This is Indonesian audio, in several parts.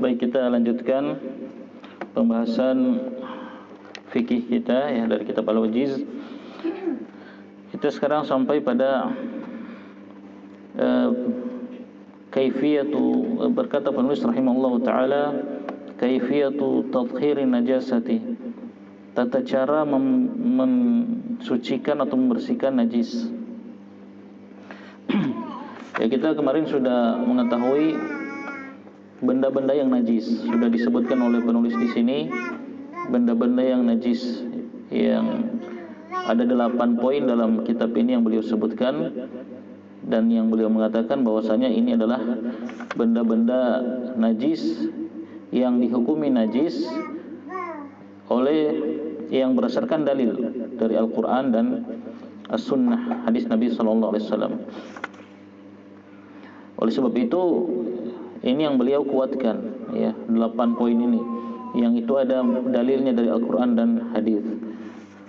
Baik, kita lanjutkan pembahasan fikih kita ya dari kitab Al-Wajiz. Kita sekarang sampai pada kaifiyatu, berkata penulis rahimahullah taala, kaifiyatu tadhhirin najasati, tata cara mensucikan atau membersihkan najis. Ya, kita kemarin sudah mengetahui benda-benda yang najis, sudah disebutkan oleh penulis di sini benda-benda yang najis, yang ada 8 poin dalam kitab ini yang beliau sebutkan, dan yang beliau mengatakan bahwasanya ini adalah benda-benda najis yang dihukumi najis oleh yang berdasarkan dalil dari Al-Quran dan As-Sunnah, hadis Nabi sallallahu alaihi wasallam. Oleh sebab itu ini yang beliau kuatkan ya, 8 poin ini yang itu ada dalilnya dari Al-Quran dan hadis.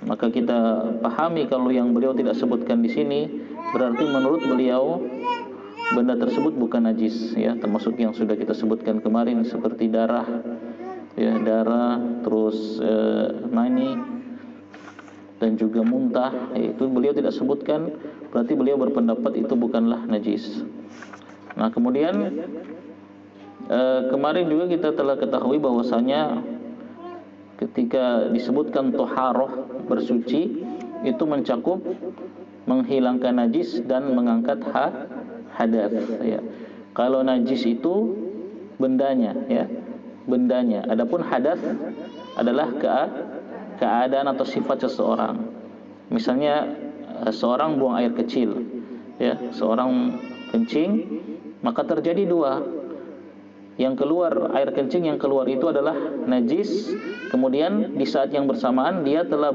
Maka kita pahami kalau yang beliau tidak sebutkan di sini berarti menurut beliau benda tersebut bukan najis ya, termasuk yang sudah kita sebutkan kemarin seperti darah ya, darah, terus mani dan juga muntah, itu beliau tidak sebutkan, berarti beliau berpendapat itu bukanlah najis. Nah, kemudian kemarin juga kita telah ketahui bahwasanya ketika disebutkan toharoh, bersuci, itu mencakup menghilangkan najis dan mengangkat hadas ya. Kalau najis itu bendanya ya, bendanya. Adapun hadas adalah keadaan atau sifat seseorang. Misalnya seorang buang air kecil ya, seorang kencing, maka terjadi dua. Yang keluar, air kencing yang keluar itu adalah najis. Kemudian di saat yang bersamaan dia telah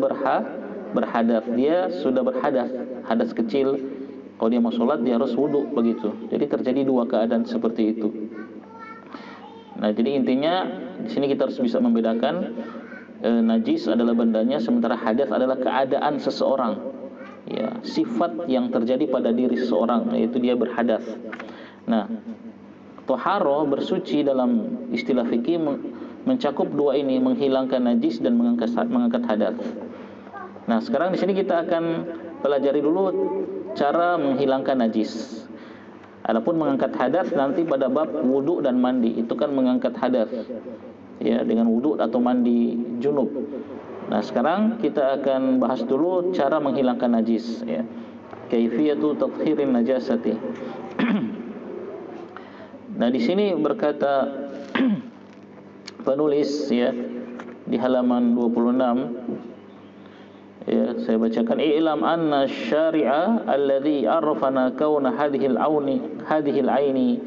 berhadas. Dia sudah berhadas, hadas kecil. Kalau dia mau sholat dia harus wudu, begitu. Jadi terjadi dua keadaan seperti itu. Nah, jadi intinya di sini kita harus bisa membedakan najis adalah bendanya, sementara hadas adalah keadaan seseorang. Ya, sifat yang terjadi pada diri seseorang, yaitu dia berhadas. Nah, toharo, bersuci dalam istilah fikih mencakup dua ini, menghilangkan najis dan mengangkat hadas. Nah, sekarang di sini kita akan pelajari dulu cara menghilangkan najis. Adapun mengangkat hadas nanti pada bab wudu dan mandi, itu kan mengangkat hadas ya, dengan wudu atau mandi junub. Nah, sekarang kita akan bahas dulu cara menghilangkan najis ya. Kaifiyatu tadhhirin najasati. Nah, di sini berkata penulis ya di halaman 26 ya, saya bacakan, i'lam anna syari'a alladhi arrafana kauna hadhil aini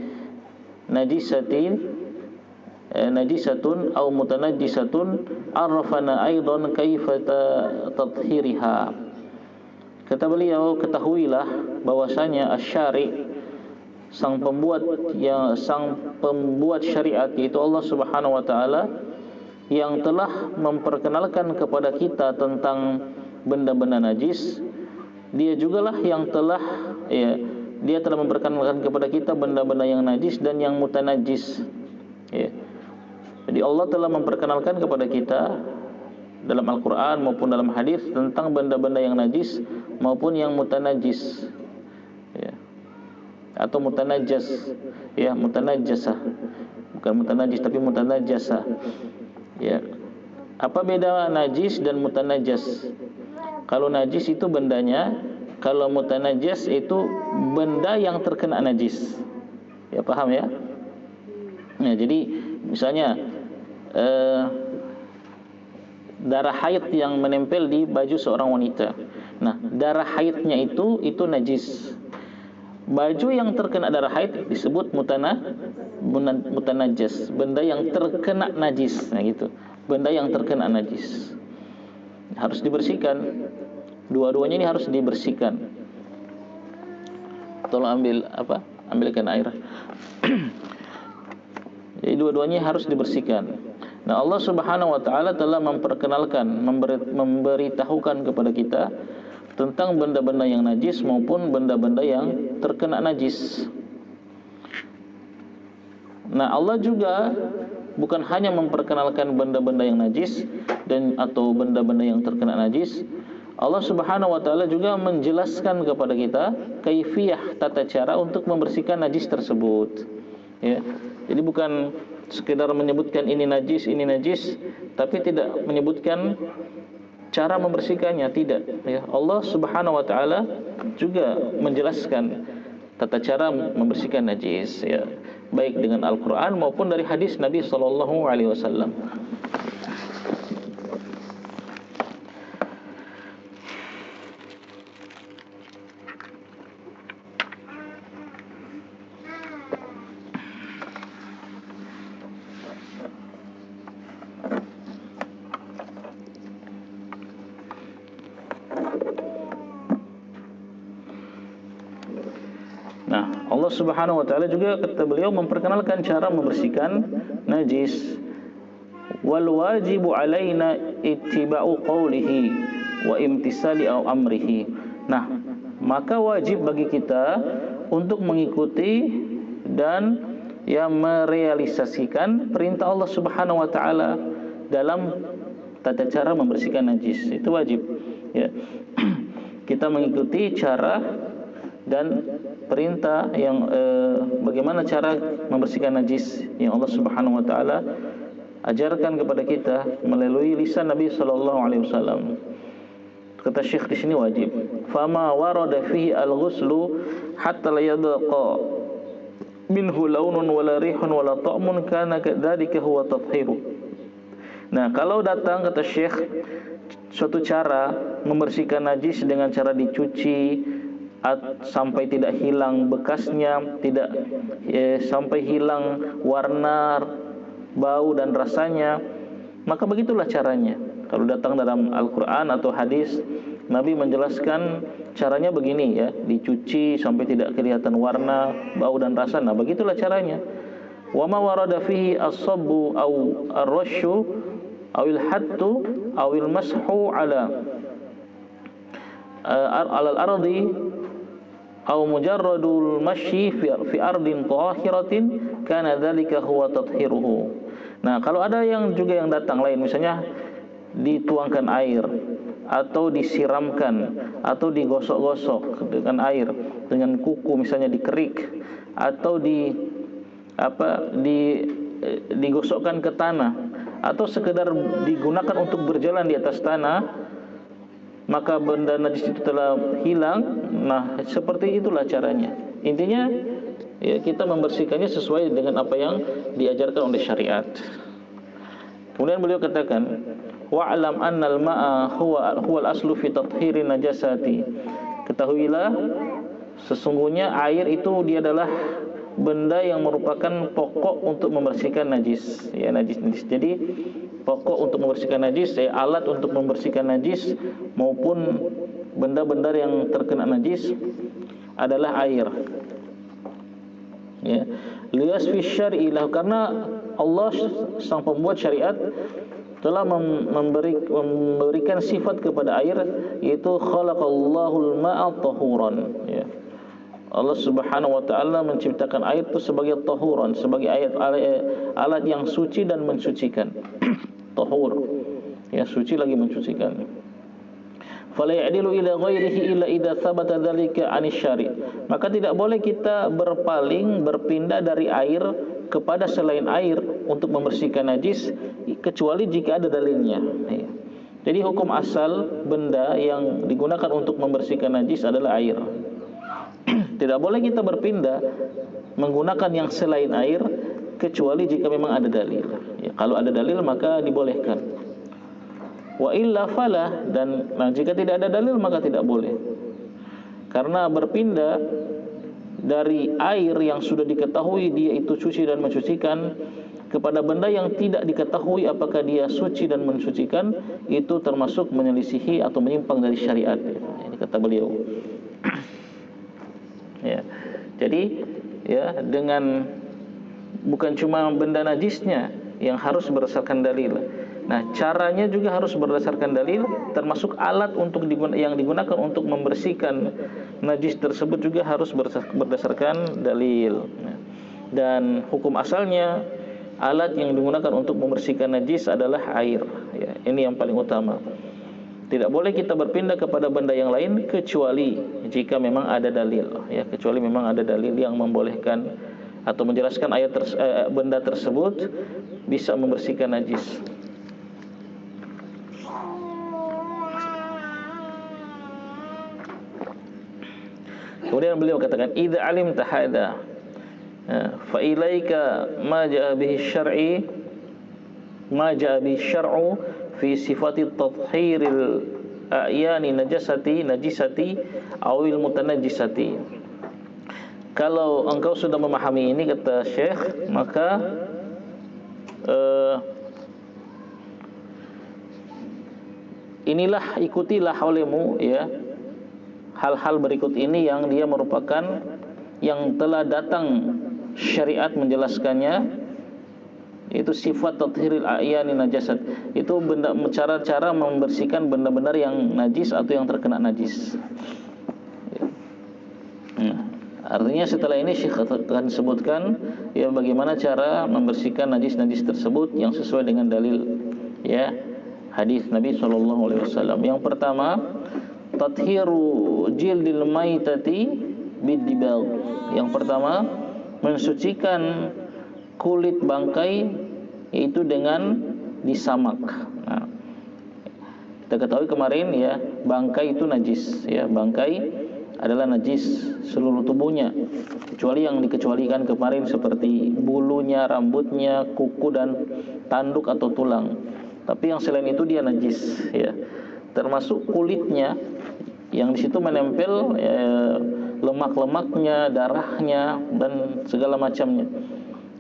najisatun aw mutanajjisatun arrafana aidan kaifa tadhhiriha. Kata beliau, ketahuilah bahwasanya asy-syari', sang pembuat syariat, yaitu Allah Subhanahu wa taala, yang telah memperkenalkan kepada kita tentang benda-benda najis. Dia jugalah yang telah ya, dia telah memperkenalkan kepada kita benda-benda yang najis dan yang mutanajis ya. Jadi Allah telah memperkenalkan kepada kita dalam Al-Quran maupun dalam hadis tentang benda-benda yang najis maupun yang mutanajis ya, atau mutanajjas ya, mutanajjasah, bukan mutanajis tapi mutanajjasah ya. Apa beda najis dan mutanajjas? Kalau najis itu bendanya, kalau mutanajjas itu benda yang terkena najis ya, paham ya? Nah, jadi misalnya darah haid yang menempel di baju seorang wanita. Nah, darah haidnya itu najis. Baju yang terkena darah haid disebut mutanajjas, benda yang terkena najis. Nah, gitu. Benda yang terkena najis harus dibersihkan. Dua-duanya ini harus dibersihkan. Tolong ambilkan air. Jadi dua-duanya harus dibersihkan. Nah, Allah Subhanahu wa taala telah memperkenalkan, memberitahukan kepada kita tentang benda-benda yang najis maupun benda-benda yang terkena najis. Nah, Allah juga bukan hanya memperkenalkan benda-benda yang najis dan atau benda-benda yang terkena najis, Allah Subhanahu wa taala juga menjelaskan kepada kita kaifiyah, tata cara untuk membersihkan najis tersebut. Ya. Jadi bukan sekedar menyebutkan ini najis, tapi tidak menyebutkan cara membersihkannya, tidak. Ya. Allah Subhanahu wa taala juga menjelaskan tata cara membersihkan najis, ya, baik dengan Al-Qur'an maupun dari hadis Nabi sallallahu alaihi wasallam. Nah, Allah Subhanahu wa taala juga kata beliau memperkenalkan cara membersihkan najis. Wal wajibu alaina ittiba'u qawlihi wa imtisali amrihi. Nah, maka wajib bagi kita untuk mengikuti dan merealisasikan perintah Allah Subhanahu wa taala dalam tata cara membersihkan najis. Itu wajib, ya. Kita mengikuti cara dan perintah yang bagaimana cara membersihkan najis yang Allah Subhanahu wa taala ajarkan kepada kita melalui lisan Nabi sallallahu alaihi wasallam. Kata Syekh di sini wajib. Fama warada fihi al-ghuslu hatta la yadqa minhu launun wala rihun wala ta'mun kana kadzalika huwa tathiru. Nah, kalau datang kata Syekh suatu cara membersihkan najis dengan cara dicuci sampai tidak hilang bekasnya, tidak sampai hilang warna, bau dan rasanya, maka begitulah caranya. Kalau datang dalam Al-Quran atau hadis, Nabi menjelaskan caranya begini, ya, dicuci sampai tidak kelihatan warna, bau dan rasa. Nah, begitulah caranya. Wa ma warada fihi as-sabbu aw ar-rashu aw al-hattu aw al-mashu ala al-ardi aw mujarradul masyi fi ardin tahiratin kana dzalika huwa tathiruhu. Nah, kalau ada yang juga yang datang lain, misalnya dituangkan air atau disiramkan atau digosok-gosok dengan air, dengan kuku misalnya dikerik atau digosokkan ke tanah atau sekedar digunakan untuk berjalan di atas tanah, maka benda najis itu telah hilang. Nah, seperti itulah caranya. Intinya, ya, kita membersihkannya sesuai dengan apa yang diajarkan oleh syariat. Kemudian beliau katakan, wa'lam annal ma'a huwal aslu fi tathirin najasati. Ketahuilah sesungguhnya air itu dia adalah benda yang merupakan pokok untuk membersihkan najis, ya, najis. Jadi pokok untuk membersihkan najis, alat untuk membersihkan najis maupun benda-benda yang terkena najis adalah air. Ya, lias fi syar'ilah, karena Allah sang pembuat syariat telah memberikan sifat kepada air, yaitu khalaqallahul ma'a tahuran. Ya. Allah Subhanahu wa taala menciptakan air itu sebagai tahuran, sebagai alat yang suci dan mensucikan. Tahur, ya, suci lagi mensucikan. Fala ya'dilu ila ghairihi illa idza thabata dzalika 'ani syari'. Maka tidak boleh kita berpindah dari air kepada selain air untuk membersihkan najis kecuali jika ada dalilnya. Jadi hukum asal benda yang digunakan untuk membersihkan najis adalah air. Tidak boleh kita berpindah menggunakan yang selain air kecuali jika memang ada dalil. Ya, kalau ada dalil maka dibolehkan. Wa illa falah, dan jika tidak ada dalil maka tidak boleh. Karena berpindah dari air yang sudah diketahui dia itu suci dan mensucikan kepada benda yang tidak diketahui apakah dia suci dan mensucikan, itu termasuk menyelisihi atau menyimpang dari syariat. Ini kata beliau. Ya. Jadi, ya, dengan bukan cuma benda najisnya yang harus berdasarkan dalil. Nah, caranya juga harus berdasarkan dalil, termasuk alat yang digunakan untuk membersihkan najis tersebut juga harus berdasarkan dalil. Dan hukum asalnya alat yang digunakan untuk membersihkan najis adalah air. Ya, ini yang paling utama. Tidak boleh kita berpindah kepada benda yang lain kecuali jika memang ada dalil. Ya, kecuali memang ada dalil yang membolehkan atau menjelaskan benda tersebut bisa membersihkan najis. Kemudian beliau katakan, idza alimta hada fa ilaika ma jaa bihi syar'u fi sifati tathhiril a'yani najisati awil mutanajjisati. Kalau engkau sudah memahami ini, kata Syekh, maka ikutilah olehmu, ya, hal-hal berikut ini yang dia merupakan yang telah datang syariat menjelaskannya, itu sifat tathhiril a'yani najasat. Itu cara-cara membersihkan benda-benda yang najis atau yang terkena najis. Artinya setelah ini Syekh akan sebutkan ya bagaimana cara membersihkan najis-najis tersebut yang sesuai dengan dalil, ya, hadis Nabi SAW. Yang pertama, tathiru jildil maitati bidibag. Yang pertama, mensucikan kulit bangkai yaitu dengan disamak. Nah, kita ketahui kemarin, ya, bangkai itu najis, ya, bangkai adalah najis seluruh tubuhnya kecuali yang dikecualikan kemarin seperti bulunya, rambutnya, kuku dan tanduk atau tulang. Tapi yang selain itu dia najis, ya, termasuk kulitnya yang di situ menempel lemak-lemaknya, darahnya dan segala macamnya.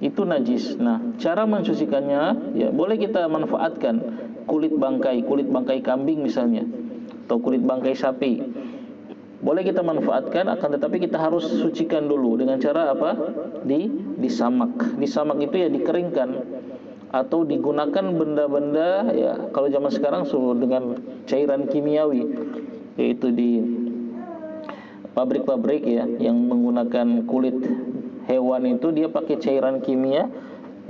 Itu najis. Nah, cara mensucikannya, ya, boleh kita manfaatkan kulit bangkai kambing misalnya, atau kulit bangkai sapi. Boleh kita manfaatkan, akan tetapi kita harus sucikan dulu dengan cara apa? Disamak. Disamak itu ya dikeringkan atau digunakan benda-benda, ya, kalau zaman sekarang dengan cairan kimiawi, yaitu di pabrik-pabrik, ya, yang menggunakan kulit hewan itu dia pakai cairan kimia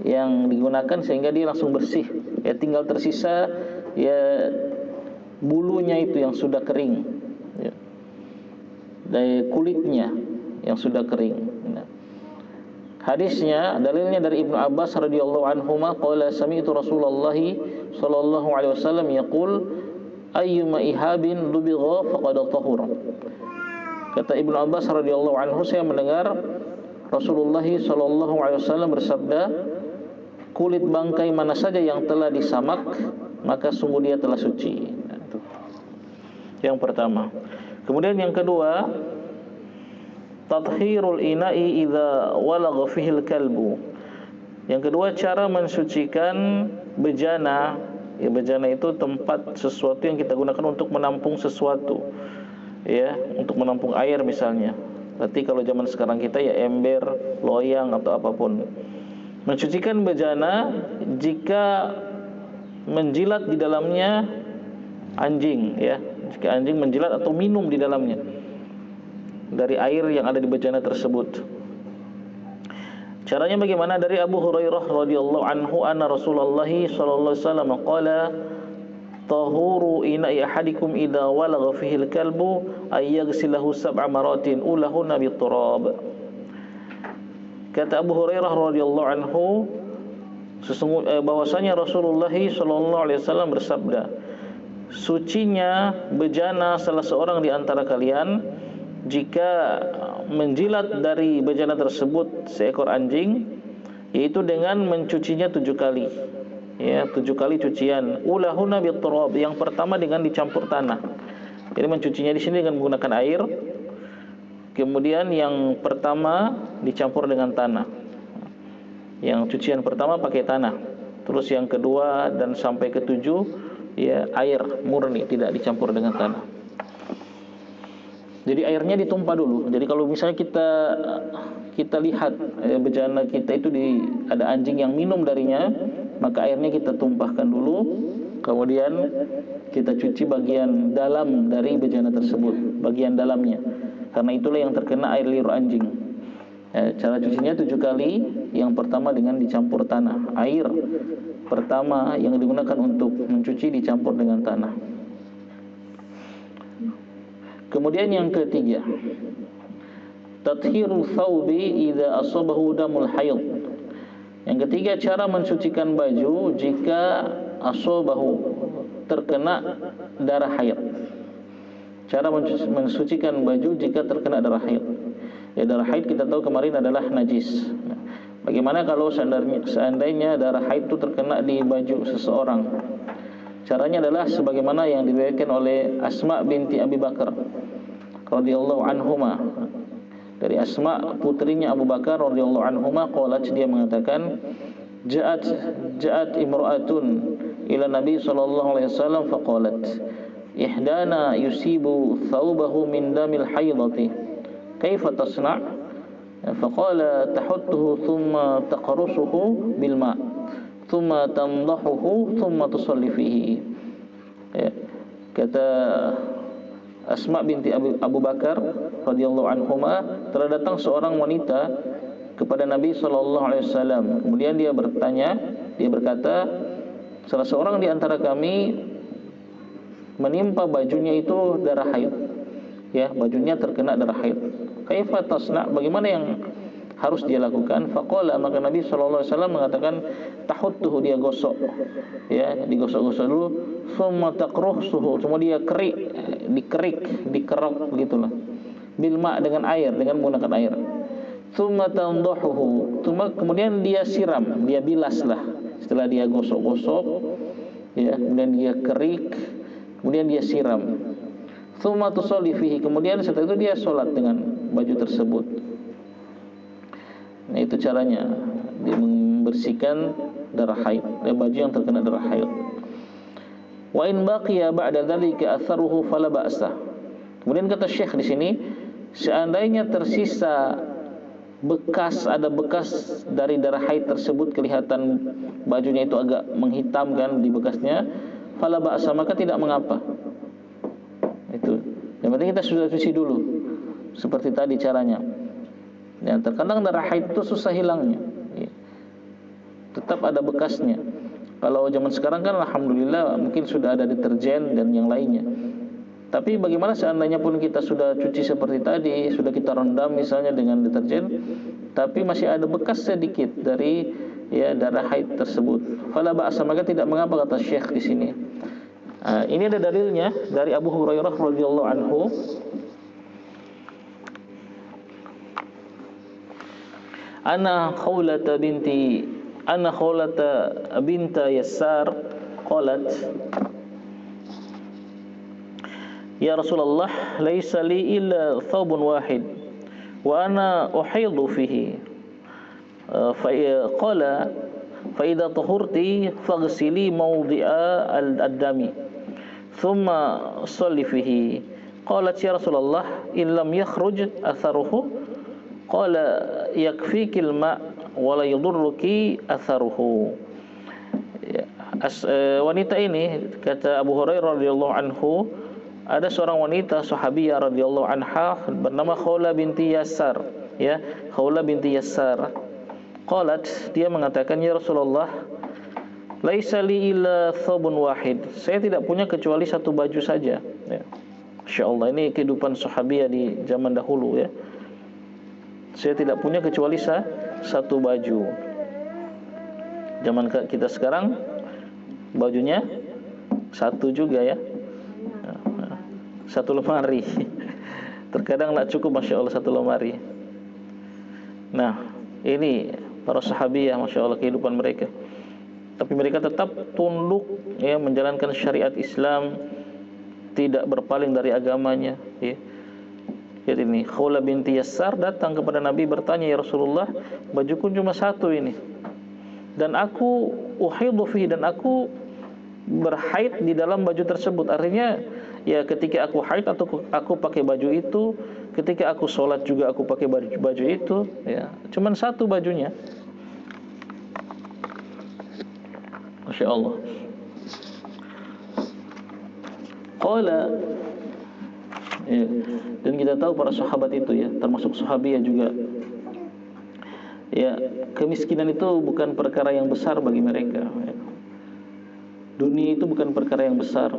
yang digunakan sehingga dia langsung bersih, ya, tinggal tersisa ya bulunya itu yang sudah kering, ya, dari kulitnya yang sudah kering. Nah, hadisnya, dalilnya dari Ibnu Abbas radhiyallahu anhuma, qala sami'tu Rasulullah sallallahu alaihi wasallam yaqul ayyuma ihabin dubigha faqad tahur. Kata Ibnu Abbas radhiyallahu anhu, saya mendengar Rasulullah sallallahu alaihi wasallam bersabda, kulit bangkai mana saja yang telah disamak, maka sungguh dia telah suci. Nah, itu yang pertama. Kemudian yang kedua, tathhirul ina'i idza walagha fihil kalbu. Yang kedua, cara mensucikan bejana. Ya, bejana itu tempat sesuatu yang kita gunakan untuk menampung sesuatu, ya, untuk menampung air misalnya. Berarti kalau zaman sekarang kita ya ember, loyang atau apapun. Mensucikan bejana jika menjilat di dalamnya anjing, ya, jika anjing menjilat atau minum di dalamnya dari air yang ada di bejana tersebut. Caranya bagaimana? Dari Abu Hurairah radhiyallahu anhu, anna Rasulullah sallallahu alaihi wasallam qala tahuru ina'i ahadikum idza walagha fihi al-kalbu ay yaghsilahu sab'a maratin ulahunna biturab. Kata Abu Hurairah radhiyallahu anhu, bahwasanya Rasulullah sallallahu alaihi wasallam bersabda, sucinya bejana salah seorang di antara kalian jika menjilat dari bejana tersebut seekor anjing, yaitu dengan mencucinya 7 kali. Ya, 7 kali cucian. Ulahuna biturab, yang pertama dengan dicampur tanah. Jadi mencucinya di sini dengan menggunakan air. Kemudian yang pertama dicampur dengan tanah. Yang cucian pertama pakai tanah. Terus yang kedua dan sampai ke-7, ya, air murni, tidak dicampur dengan tanah. Jadi airnya ditumpah dulu. Jadi kalau misalnya kita lihat bejana kita itu ada anjing yang minum darinya, maka airnya kita tumpahkan dulu, kemudian kita cuci bagian dalam dari bejana tersebut, bagian dalamnya, karena itulah yang terkena air liur anjing. Cara cucinya 7 kali, yang pertama dengan dicampur tanah. Air pertama yang digunakan untuk mencuci dicampur dengan tanah. Kemudian yang ketiga, tathiru thawbi idza asabahu damul haid. Yang ketiga, cara mensucikan baju jika asabahu, terkena darah haid. Cara mensucikan baju jika terkena darah haid. Ya, darah haid kita tahu kemarin adalah najis. Bagaimana kalau seandainya darah haid itu terkena di baju seseorang? Caranya adalah sebagaimana yang diriwayatkan oleh Asma binti Abi Bakar radhiyallahu anhuma. Dari Asma putrinya Abu Bakar radhiyallahu anhuma, qalat, dia mengatakan, ja'at imra'atun ila Nabi sallallahu alaihi wasallam faqalat, ihdana yusibu thawbahu min damil haidati, kaifa tasna'? Faqala tahuttuhu thumma taqrusuhu bil ma', thumma tandahuhu thumma tusalli fihi. Ya, kata Asma binti Abu Bakar radhiyallahu anhuma, telah datang seorang wanita kepada Nabi sallallahu alaihi wasallam. Kemudian dia berkata, salah seorang di antara kami menimpa bajunya itu darah haid. Ya, bajunya terkena darah haid. Kaifa tasna'? Bagaimana yang harus dia lakukan? Faqala, maka Nabi sallallahu alaihi wasallam mengatakan, tahuttuhu, dia gosok. Ya, digosok-gosok dulu, thumma taqrusuhu, kemudian dia dikerok gitulah. Bil ma', dengan air, dengan menggunakan air. Thumma tandahuhu, kemudian dia siram, dia bilaslah. Setelah dia gosok-gosok, ya, kemudian dia kerik, kemudian dia siram. Thumma tusalli fihi, kemudian setelah itu dia sholat dengan baju tersebut. Nah, itu caranya dia membersihkan darah haid, baju yang terkena darah haid. Wa in baqiya ba'da dzalika atharuhu fala ba'sa. Kemudian kata Syekh di sini, seandainya tersisa ada bekas dari darah haid tersebut, kelihatan bajunya itu agak menghitam kan di bekasnya, fala ba'sa, maka tidak mengapa. Itu. Yang penting kita sudah cuci dulu. Seperti tadi caranya. Ya, terkadang darah haid itu susah hilangnya. Ya. Tetap ada bekasnya. Kalau zaman sekarang kan alhamdulillah mungkin sudah ada deterjen dan yang lainnya. Tapi bagaimana seandainya pun kita sudah cuci seperti tadi, sudah kita rendam misalnya dengan deterjen, tapi masih ada bekas sedikit dari darah haid tersebut. Fala ba'sa, maka tidak mengapa, kata Syekh di sini. Ini ada dalilnya dari Abu Hurairah radhiyallahu anhu. Ana Khawlata binta Yassar qalat, ya Rasulullah, laisa li illa thawbun wahid wa ana uhidhu fihi. Qala fa idza tahurti faghsili mawdi'a al-dami thumma shalli fihi. Qalat, ya Rasulullah, in lam yakhruj atharuhu? Qala yakfikil ma' wa la yadurruki atharuhu. Wanita ini, kata Abu Hurairah radhiyallahu anhu, ada seorang wanita sahabiyah radhiyallahu anha bernama Khawla binti Yassar, ya, Khawla binti Yassar. Qalat, dia mengatakan, ya Rasulullah, laisa li illa thawbun wahid, saya tidak punya kecuali satu baju saja. Ya. Insyaallah, ini kehidupan sahabiyah di zaman dahulu, ya. Saya tidak punya kecuali satu baju. Zaman kita sekarang bajunya satu juga, ya. Satu lemari. Terkadang tak cukup, Masya Allah, satu lemari. Nah, ini para sahabiyah, Masya Allah, kehidupan mereka. Tapi mereka tetap tunduk, ya, menjalankan syariat Islam, tidak berpaling dari agamanya, ya. Jadi ini Khawla binti Yassar datang kepada Nabi bertanya, ya Rasulullah, bajuku cuma satu ini, dan aku uhidhu fihi, dan aku berhaid di dalam baju tersebut. Artinya, ya, ketika aku haid atau aku pakai baju itu, ketika aku sholat juga aku pakai baju itu, ya, cuman satu bajunya. Masya Allah. Qala, ya, dan kita tahu para sahabat itu, ya, termasuk sahabiyah juga, Ya, kemiskinan itu bukan perkara yang besar bagi mereka. Dunia itu bukan perkara yang besar,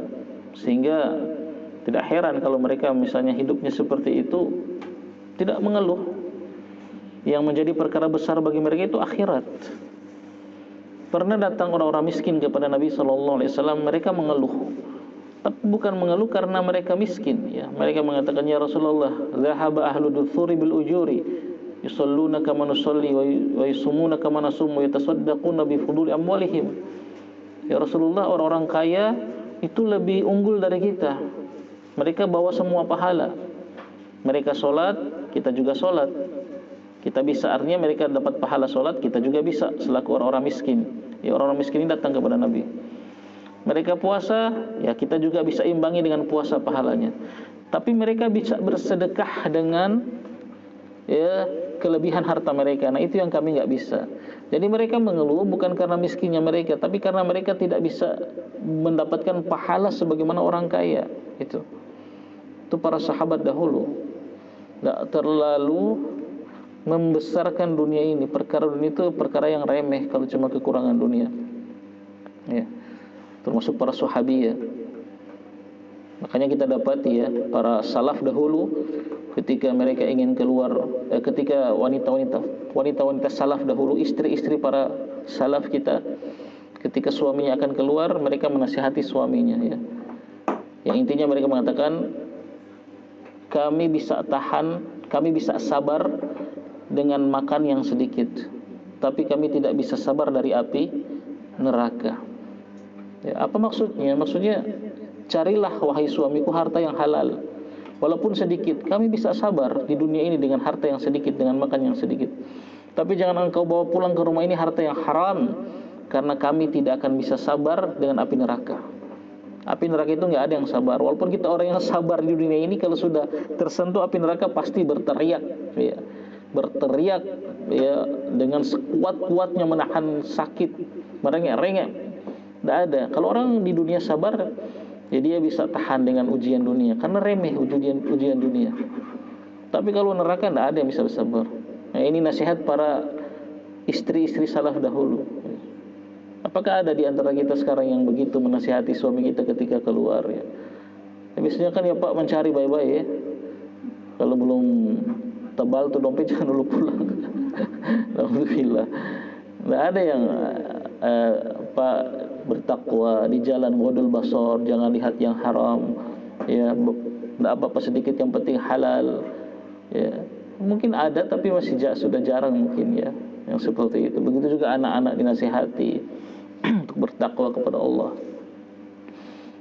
sehingga tidak heran kalau mereka misalnya hidupnya seperti itu, tidak mengeluh. Yang menjadi perkara besar bagi mereka itu akhirat. Pernah datang orang-orang miskin kepada Nabi SAW, mereka mengeluh. Tapi bukan mengeluh karena mereka miskin, ya. Mereka mengatakan, ya Rasulullah, zahaba ahlu duthuri bil ujuri, yusalluna kama nusalli wa yusumuna kama nasum wa yatasaddaquna bi fuduli amwalihim. Ya Rasulullah, orang-orang kaya itu lebih unggul dari kita. Mereka bawa semua pahala. Mereka solat, kita juga solat. Kita bisa, artinya mereka dapat pahala solat, kita juga bisa selaku orang-orang miskin. Ya, orang-orang miskin ini datang kepada Nabi. Mereka puasa, ya kita juga bisa imbangi dengan puasa pahalanya. Tapi mereka bisa bersedekah dengan ya kelebihan harta mereka. Nah, itu yang kami nggak bisa. Jadi mereka mengeluh bukan karena miskinnya mereka, tapi karena mereka tidak bisa mendapatkan pahala sebagaimana orang kaya. Itu para sahabat dahulu nggak terlalu membesarkan dunia ini. Perkara dunia itu perkara yang remeh kalau cuma kekurangan dunia, ya. Termasuk para sahabiah. Makanya kita dapati ya, para salaf dahulu ketika mereka ingin keluar, ketika wanita-wanita salaf dahulu, istri-istri para salaf kita, ketika suaminya akan keluar, mereka menasihati suaminya, ya. Yang intinya mereka mengatakan, kami bisa tahan, kami bisa sabar dengan makan yang sedikit, tapi kami tidak bisa sabar dari api neraka. Ya, apa maksudnya? Maksudnya, carilah wahai suamiku harta yang halal, walaupun sedikit. Kami bisa sabar di dunia ini dengan harta yang sedikit, dengan makan yang sedikit. Tapi jangan engkau bawa pulang ke rumah ini harta yang haram, karena kami tidak akan bisa sabar dengan api neraka. Api neraka itu nggak ada yang sabar. Walaupun kita orang yang sabar di dunia ini, kalau sudah tersentuh api neraka pasti berteriak, ya. Berteriak, ya, dengan sekuat-kuatnya menahan sakit, merengek-rengek. Tidak ada. Kalau orang di dunia sabar, ya dia bisa tahan dengan ujian dunia, karena remeh ujian dunia. Tapi kalau neraka tidak ada yang bisa bersabar. Nah, ini nasihat para istri-istri salaf dahulu. Apakah ada di antara kita sekarang yang begitu menasihati suami kita ketika keluar, ya? Biasanya kan ya Pak, mencari baik-baik, ya. Kalau belum tebal tuh dompet jangan dulu pulang. Alhamdulillah. Tidak ada yang Pak, bertakwa di jalan wadul basor, jangan lihat yang haram, ya. Tidak apa-apa sedikit, yang penting halal, ya. Mungkin ada, tapi masih sudah jarang mungkin, ya, yang seperti itu. Begitu juga anak-anak dinasihati untuk bertakwa kepada Allah,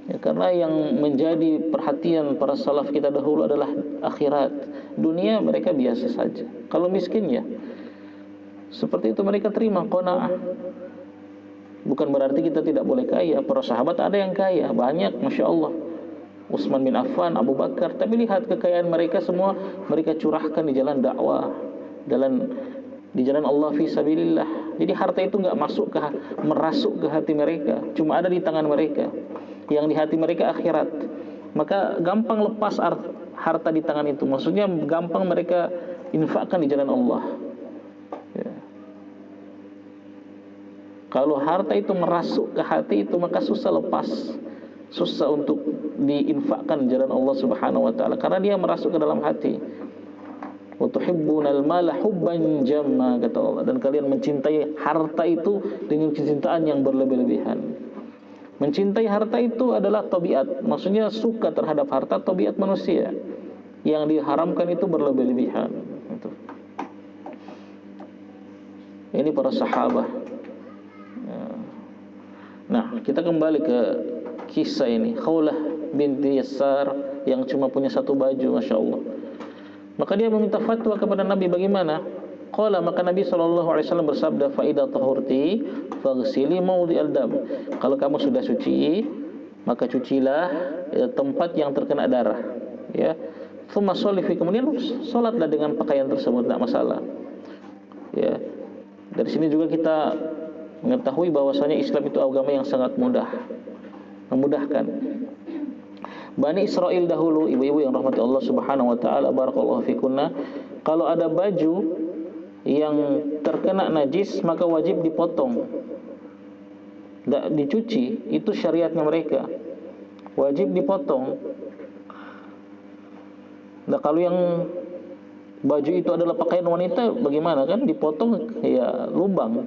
ya, karena yang menjadi perhatian para salaf kita dahulu adalah akhirat. Dunia mereka biasa saja. Kalau miskin, ya seperti itu, mereka terima qanaah. Bukan berarti kita tidak boleh kaya. Para sahabat ada yang kaya, banyak, Masya Allah. Utsman bin Affan, Abu Bakar. Tapi lihat kekayaan mereka semua, mereka curahkan di jalan dakwah, di jalan Allah fi sabilillah. Jadi harta itu enggak merasuk ke hati mereka, cuma ada di tangan mereka. Yang di hati mereka akhirat. Maka gampang lepas harta di tangan itu. Maksudnya gampang mereka infakkan di jalan Allah, ya. Kalau harta itu merasuk ke hati itu, maka susah lepas, susah untuk diinfakkan di jalan Allah Subhanahu wa taala, karena dia merasuk ke dalam hati. Wa tuhibbunal mala hubban jamma, kata Allah, dan kalian mencintai harta itu dengan kecintaan yang berlebih-lebihan. Mencintai harta itu adalah tabiat, maksudnya suka terhadap harta, tabiat manusia. Yang diharamkan itu berlebih-lebihan. Ini para sahabat. Nah, kita kembali ke kisah ini. Khawlah binti Yasar yang cuma punya satu baju, Masya Allah. Maka dia meminta fatwa kepada Nabi, bagaimana? Qala, maka Nabi SAW bersabda, Fa'idha tahurti faghsili mawdi'al dam. Kalau kamu sudah suci, maka cucilah tempat yang terkena darah, ya. Thumma sholli fi, kemudian salatlah dengan pakaian tersebut, tidak masalah, ya. Dari sini juga kita mengetahui bahwasanya Islam itu agama yang sangat memudahkan. Bani Israel dahulu, ibu-ibu yang rahmati Allah Subhanahu wa taala, barakallahu fikunna, kalau ada baju yang terkena najis maka wajib dipotong, tidak dicuci. Itu syariatnya mereka, wajib dipotong. Nah kalau yang baju itu adalah pakaian wanita, bagaimana kan? Dipotong ya lubang,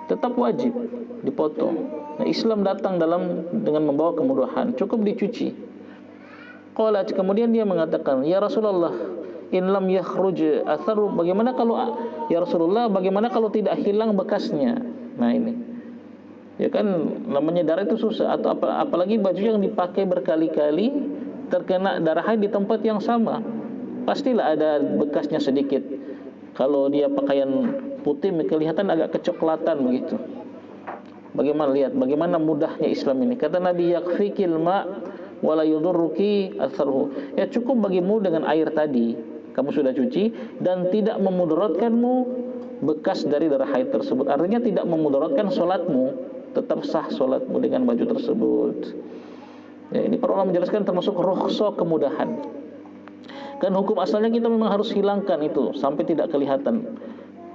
tetap wajib dipotong. Nah, Islam datang dengan membawa kemudahan, cukup dicuci. Qala, kemudian dia mengatakan, ya Rasulullah, in lam yakhruj atharu, bagaimana kalau, ya Rasulullah, bagaimana kalau tidak hilang bekasnya? Nah ini, ya kan namanya darah itu susah, atau apalagi baju yang dipakai berkali-kali terkena darah haid di tempat yang sama, pastilah ada bekasnya sedikit. Kalau dia pakaian putih kelihatan agak kecoklatan begitu. Bagaimana, lihat bagaimana mudahnya Islam ini. Kata Nabi, yakfikil ma wala yudurruki atharuhu. Ya cukup bagimu dengan air tadi, kamu sudah cuci, dan tidak memudaratkanmu bekas dari darah haid tersebut. Artinya tidak memudaratkan solatmu, tetap sah solatmu dengan baju tersebut. Ya, ini para ulama menjelaskan termasuk rukhsah, kemudahan. Kan hukum asalnya kita memang harus hilangkan itu sampai tidak kelihatan.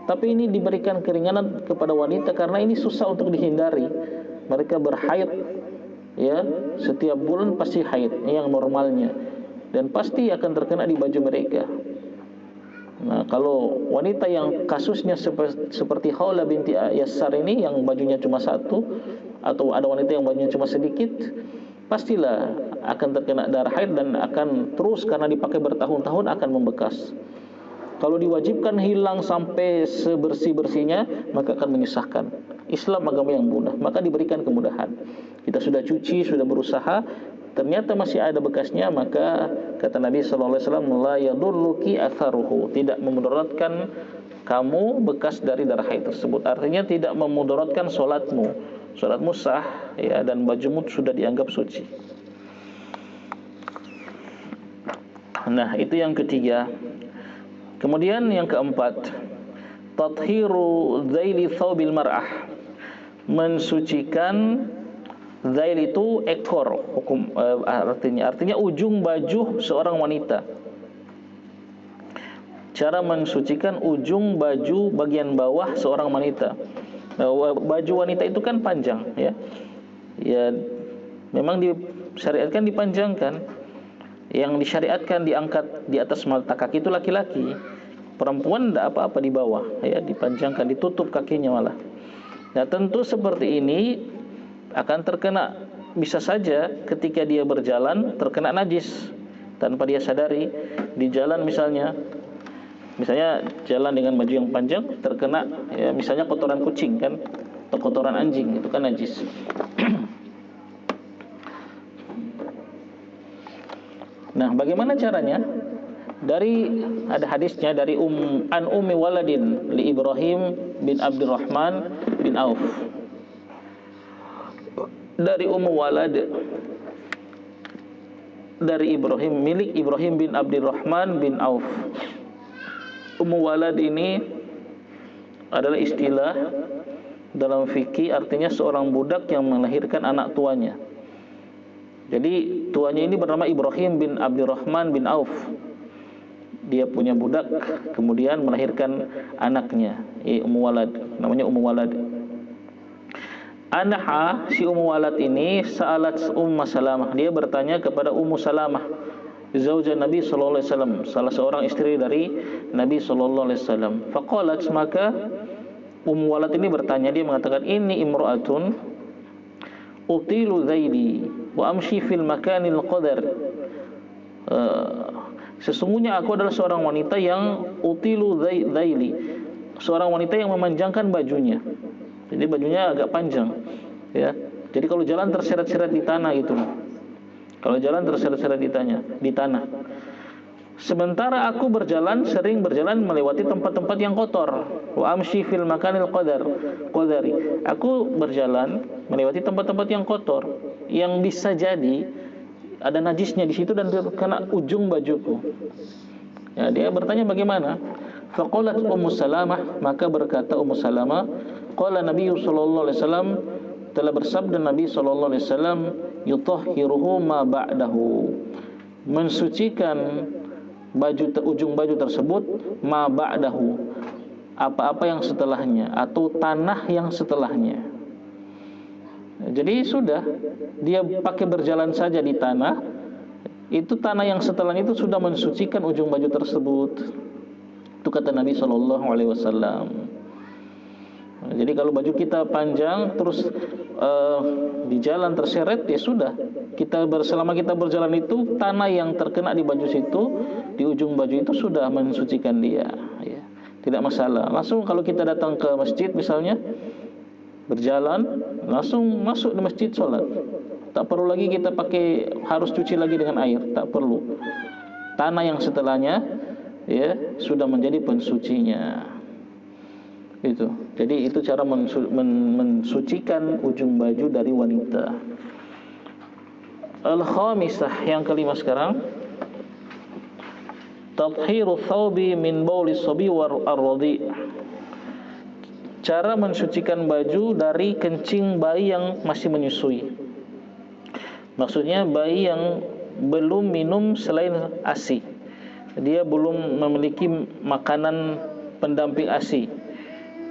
Tapi ini diberikan keringanan kepada wanita karena ini susah untuk dihindari. Mereka berhaid, ya, setiap bulan pasti haid, yang normalnya, dan pasti akan terkena di baju mereka. Nah, kalau wanita yang kasusnya seperti Khawla binti Yassar ini, yang bajunya cuma satu, atau ada wanita yang bajunya cuma sedikit, pastilah akan terkena darah haid dan akan terus, karena dipakai bertahun-tahun akan membekas. Kalau diwajibkan hilang sampai sebersih-bersihnya, maka akan menyusahkan. Islam agama yang mudah, maka diberikan kemudahan. Kita sudah cuci, sudah berusaha, ternyata masih ada bekasnya, maka kata Nabi sallallahu alaihi wasallam, la yadurruki atharuhu, tidak memudaratkan kamu bekas dari darah haid tersebut. Artinya tidak memudaratkan solatmu. Solatmu sah, ya, dan bajumu sudah dianggap suci. Nah, itu yang ketiga. Kemudian yang keempat, tathiru zaili thawbil mar'ah, mensucikan zail itu ekor, hukum artinya ujung baju seorang wanita. Cara mensucikan ujung baju bagian bawah seorang wanita. Nah, baju wanita itu kan panjang, ya. Ya, memang disyariatkan dipanjangkan. Yang disyariatkan diangkat di atas mata kaki itu laki-laki. Perempuan tidak apa-apa di bawah, ya, dipanjangkan, ditutup kakinya malah. Nah, tentu seperti ini akan terkena, bisa saja ketika dia berjalan terkena najis tanpa dia sadari. Di jalan misalnya jalan dengan baju yang panjang, terkena, ya, misalnya kotoran kucing kan, atau kotoran anjing, itu kan najis. Nah, bagaimana caranya? Ada hadisnya dari Ummi Waladin li Ibrahim bin Abdurrahman bin Auf. Dari Ummu Walad, dari Ibrahim, milik Ibrahim bin Abdurrahman bin Auf. Ummu Walad ini adalah istilah dalam fikih, artinya seorang budak yang melahirkan anak tuanya. Jadi tuanya ini bernama Ibrahim bin Abdurrahman bin Auf. Dia punya budak, kemudian melahirkan anaknya, Ummu Walad, namanya Ummu Walad. Anha, si Ummu Walad ini, sa'alat Salamah, dia bertanya kepada Ummu Salamah, zauja Nabi sallallahu alaihi wasallam, salah seorang istri dari Nabi sallallahu alaihi wasallam. Faqalat, maka Ummu Walad ini bertanya, dia mengatakan, ini imra'atun utilu zaili wa amshi fil makanil qadar. Sesungguhnya aku adalah seorang wanita yang utilu zaili, seorang wanita yang memanjangkan bajunya. Jadi bajunya agak panjang, ya. Jadi kalau jalan terseret-seret di tanah gitu. Kalau jalan terseret-seret di tanah. Sementara aku sering berjalan melewati tempat-tempat yang kotor. Wa amshi fil makanil qadari. Aku berjalan melewati tempat-tempat yang kotor, yang bisa jadi ada najisnya di situ dan kena ujung bajuku. Ya, dia bertanya bagaimana? Faqalat Ummu Salamah, maka berkata Ummu Salamah, qala Nabi sallallahu alaihi wasallam, telah bersabda Nabi sallallahu alaihi wasallam, yutahhiruhu ma ba'dahu, mensucikan ujung baju tersebut, ma ba'dahu, apa-apa yang setelahnya atau tanah yang setelahnya. Jadi sudah dia pakai berjalan saja di tanah, itu tanah yang setelahnya itu sudah mensucikan ujung baju tersebut. Itu kata Nabi Shallallahu Alaihi Wasallam. Jadi kalau baju kita panjang terus di jalan terseret, ya sudah, selama kita berjalan itu tanah yang terkena di baju situ, di ujung baju itu sudah mensucikan dia, ya. Tidak masalah. Langsung kalau kita datang ke masjid misalnya, berjalan langsung masuk di masjid sholat, tak perlu lagi kita harus cuci lagi dengan air, tak perlu. Tanah yang setelahnya, ya, sudah menjadi pensucinya. Itu. Jadi itu cara mensucikan ujung baju dari wanita. Al-khamisah, yang kelima sekarang, tathiru thawbi min bauli sabi ar-radhi. Cara mensucikan baju dari kencing bayi yang masih menyusui. Maksudnya bayi yang belum minum selain ASI. Dia belum memiliki makanan pendamping ASI.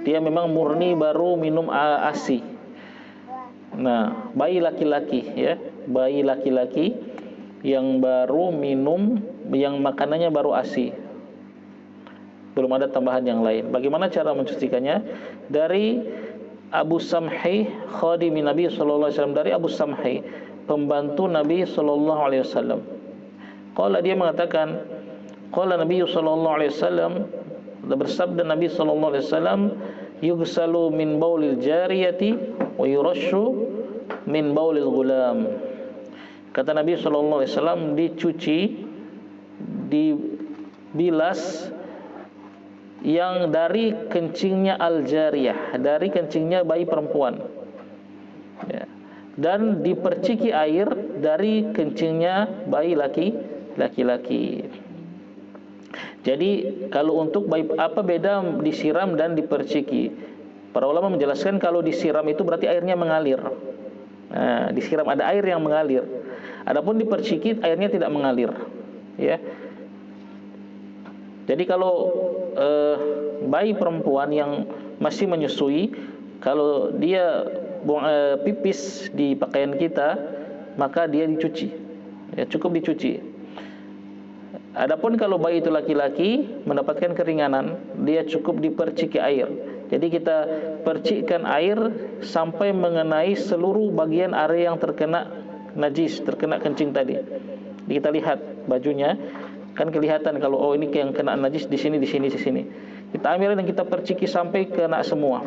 Dia memang murni baru minum ASI. Nah, bayi laki-laki, ya, bayi laki-laki yang baru minum, yang makanannya baru ASI, belum ada tambahan yang lain. Bagaimana cara mencucikannya? Dari Abu Samhi, khadimin Nabi sallallahu alaihi wasallam, dari Abu Samhi, pembantu Nabi sallallahu alaihi wasallam. Qala, dia mengatakan, qala Nabi sallallahu alaihi wasallam, bersabda Nabi sallallahu alaihi wasallam, yughsalu min baulil jariyati wa yurashu min baulil ghulam. Kata Nabi sallallahu alaihi wasallam, dicuci, dibilas yang dari kencingnya al-jariyah, dari kencingnya bayi perempuan, ya, dan diperciki air dari kencingnya bayi laki-laki. Jadi kalau untuk bayi, apa beda disiram dan diperciki? Para ulama menjelaskan kalau disiram itu berarti airnya mengalir. Nah, disiram ada air yang mengalir. Adapun diperciki airnya tidak mengalir, ya. Jadi kalau bayi perempuan yang masih menyusui, kalau dia buang pipis di pakaian kita, maka dia dicuci, ya, cukup dicuci. Adapun kalau bayi itu laki-laki mendapatkan keringanan, dia cukup diperciki air. Jadi kita percikkan air sampai mengenai seluruh bagian area yang terkena najis, terkena kencing tadi. Jadi kita lihat bajunya, kan kelihatan kalau oh ini yang kena najis di sini, di sini, di sini. Kita ambil dan kita perciki sampai kena semua,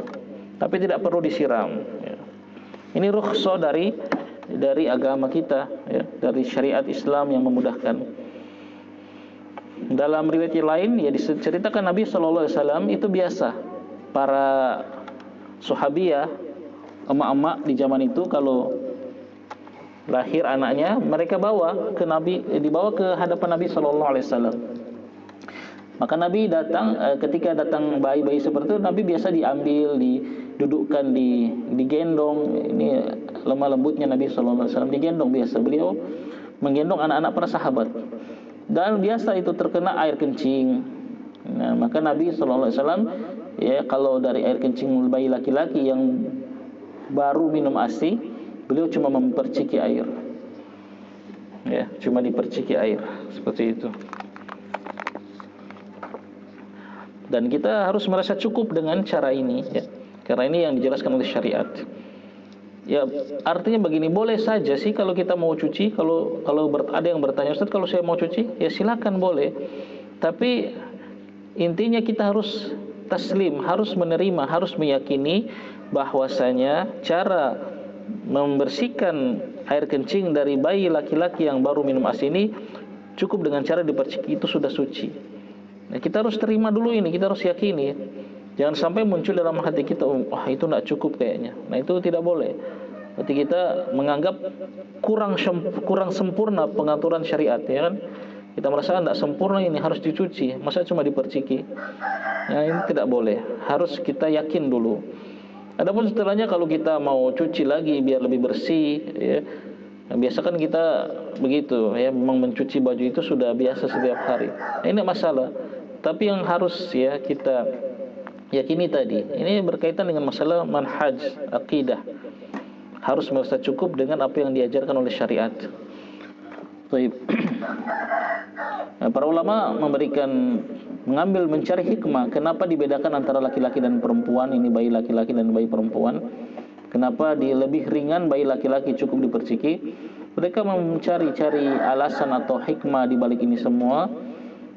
tapi tidak perlu disiram, ya. Ini rukhsah dari agama kita, ya, dari syariat Islam yang memudahkan. Dalam riwayat lain, ya, diceritakan Nabi sallallahu alaihi wasallam itu biasa para sahabiah, emak-emak di zaman itu kalau lahir anaknya, mereka bawa ke Nabi, dibawa ke hadapan Nabi sallallahu alaihi wasallam. Maka Nabi datang, ketika datang bayi-bayi seperti itu, Nabi biasa diambil, didudukkan, digendong. Ini lemah lembutnya Nabi sallallahu alaihi wasallam, digendong biasa. Beliau menggendong anak-anak para sahabat. Dan biasa itu terkena air kencing. Nah, maka Nabi sallallahu alaihi wasallam, ya, kalau dari air kencing bayi laki-laki yang baru minum ASI, beliau cuma memperciki air, ya, cuma diperciki air seperti itu. Dan kita harus merasa cukup dengan cara ini, ya, karena ini yang dijelaskan oleh syariat. Ya, artinya begini, boleh saja sih kalau kita mau cuci. Kalau ada yang bertanya, Ustaz, kalau saya mau cuci, ya silakan boleh. Tapi intinya kita harus taslim, harus menerima, harus meyakini bahwasanya cara membersihkan air kencing dari bayi laki-laki yang baru minum ASI ini cukup dengan cara diperciki, itu sudah suci. Nah, kita harus terima dulu ini, kita harus yakini. Jangan sampai muncul dalam hati kita, wah itu tidak cukup kayaknya. Nah, itu tidak boleh. Berarti kita menganggap kurang sempurna pengaturan syariat, ya kan? Kita merasa tidak sempurna, ini harus dicuci, masa cuma diperciki. Nah, ini tidak boleh. Harus kita yakin dulu. Adapun setelahnya kalau kita mau cuci lagi biar lebih bersih, ya, biasa kan kita begitu, ya, memang mencuci baju itu sudah biasa setiap hari. Nah, ini masalah. Tapi yang harus, ya, kita yakini tadi. Ini berkaitan dengan masalah manhaj akidah. Harus merasa cukup dengan apa yang diajarkan oleh syariat. Baik. Para ulama mencari hikmah kenapa dibedakan antara laki-laki dan perempuan, ini bayi laki-laki dan bayi perempuan. Kenapa lebih ringan bayi laki-laki cukup diperciki? Mereka mencari-cari alasan atau hikmah di balik ini semua.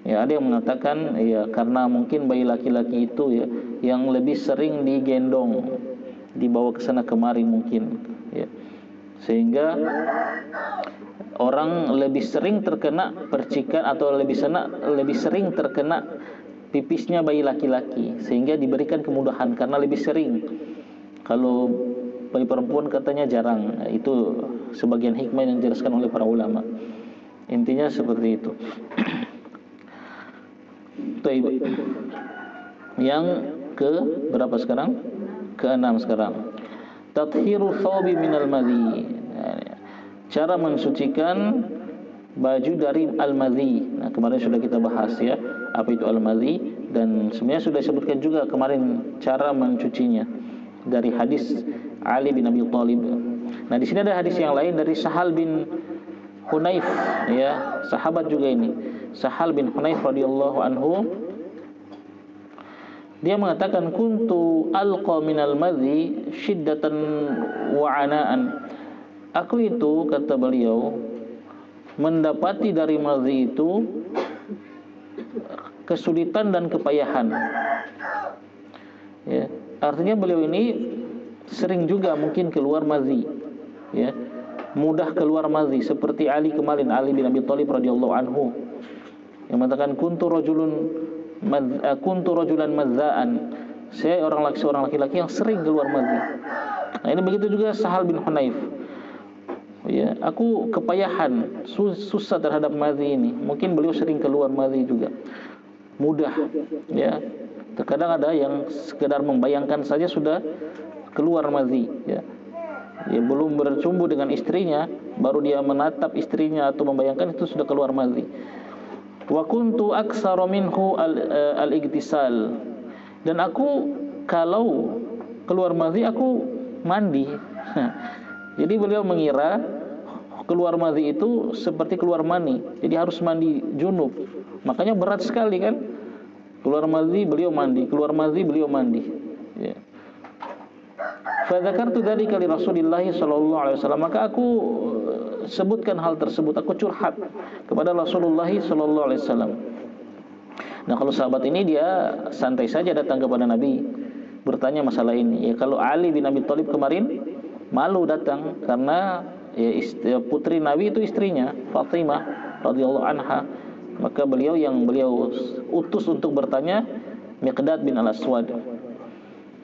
Ya, ada yang mengatakan ya karena mungkin bayi laki-laki itu ya yang lebih sering digendong, dibawa ke sana kemari mungkin, ya. Sehingga orang lebih sering terkena percikan atau lebih sering terkena pipisnya bayi laki-laki, sehingga diberikan kemudahan karena lebih sering. Kalau bayi perempuan katanya jarang. Itu sebagian hikmah yang dijelaskan oleh para ulama. Intinya seperti itu. Yang ke berapa sekarang? Ke-6 sekarang. Tathiru thawbi minal madhi. Cara mensucikan baju dari al-madhi. Nah, kemarin sudah kita bahas ya, apa itu al-madhi, dan sebenarnya sudah disebutkan juga kemarin cara mencucinya dari hadis Ali bin Abi Thalib. Nah, di sini ada hadis yang lain dari Sahal bin Hunayf, ya, sahabat juga ini. Sahal bin Hunayf radhiyallahu anhu, dia mengatakan kuntu alqa minal madhi syiddatan wa anaan. Aku itu, kata beliau, mendapati dari madhi itu kesulitan dan kepayahan. Ya, artinya beliau ini sering juga mungkin keluar madhi, ya, mudah keluar madhi seperti Ali kemarin, Ali bin Abi Thalib radhiyallahu anhu yang mengatakan kuntu rajulan madzaan. Saya seorang laki-laki yang sering keluar madhi. Nah, ini begitu juga Sahal bin Hunayf. Ya, aku kepayahan, susah terhadap madhi ini. Mungkin beliau sering keluar madhi juga. Mudah, ya. Terkadang ada yang sekedar membayangkan saja sudah keluar madhi, ya. Dia belum bercumbu dengan istrinya, baru dia menatap istrinya atau membayangkan itu sudah keluar madhi. Wa kuntu aktsara minhu al-igtisal. Dan aku kalau keluar madhi aku mandi. Jadi beliau mengira keluar madhi itu seperti keluar mani, jadi harus mandi junub. Makanya berat sekali kan? Keluar madhi beliau mandi, keluar madhi beliau mandi. Ya. Fa dzakartu dzalika li Rasulillah sallallahu alaihi wasallam. Maka aku sebutkan hal tersebut, aku curhat kepada Rasulullah sallallahu alaihi wasallam. Nah, kalau sahabat ini dia santai saja datang kepada Nabi bertanya masalah ini. Ya, kalau Ali bin Abi Thalib kemarin malu datang karena ya, putri Nabi itu istrinya Fatimah radhiyallahu anha. Maka beliau utus untuk bertanya Miqdad bin Al-Aswad.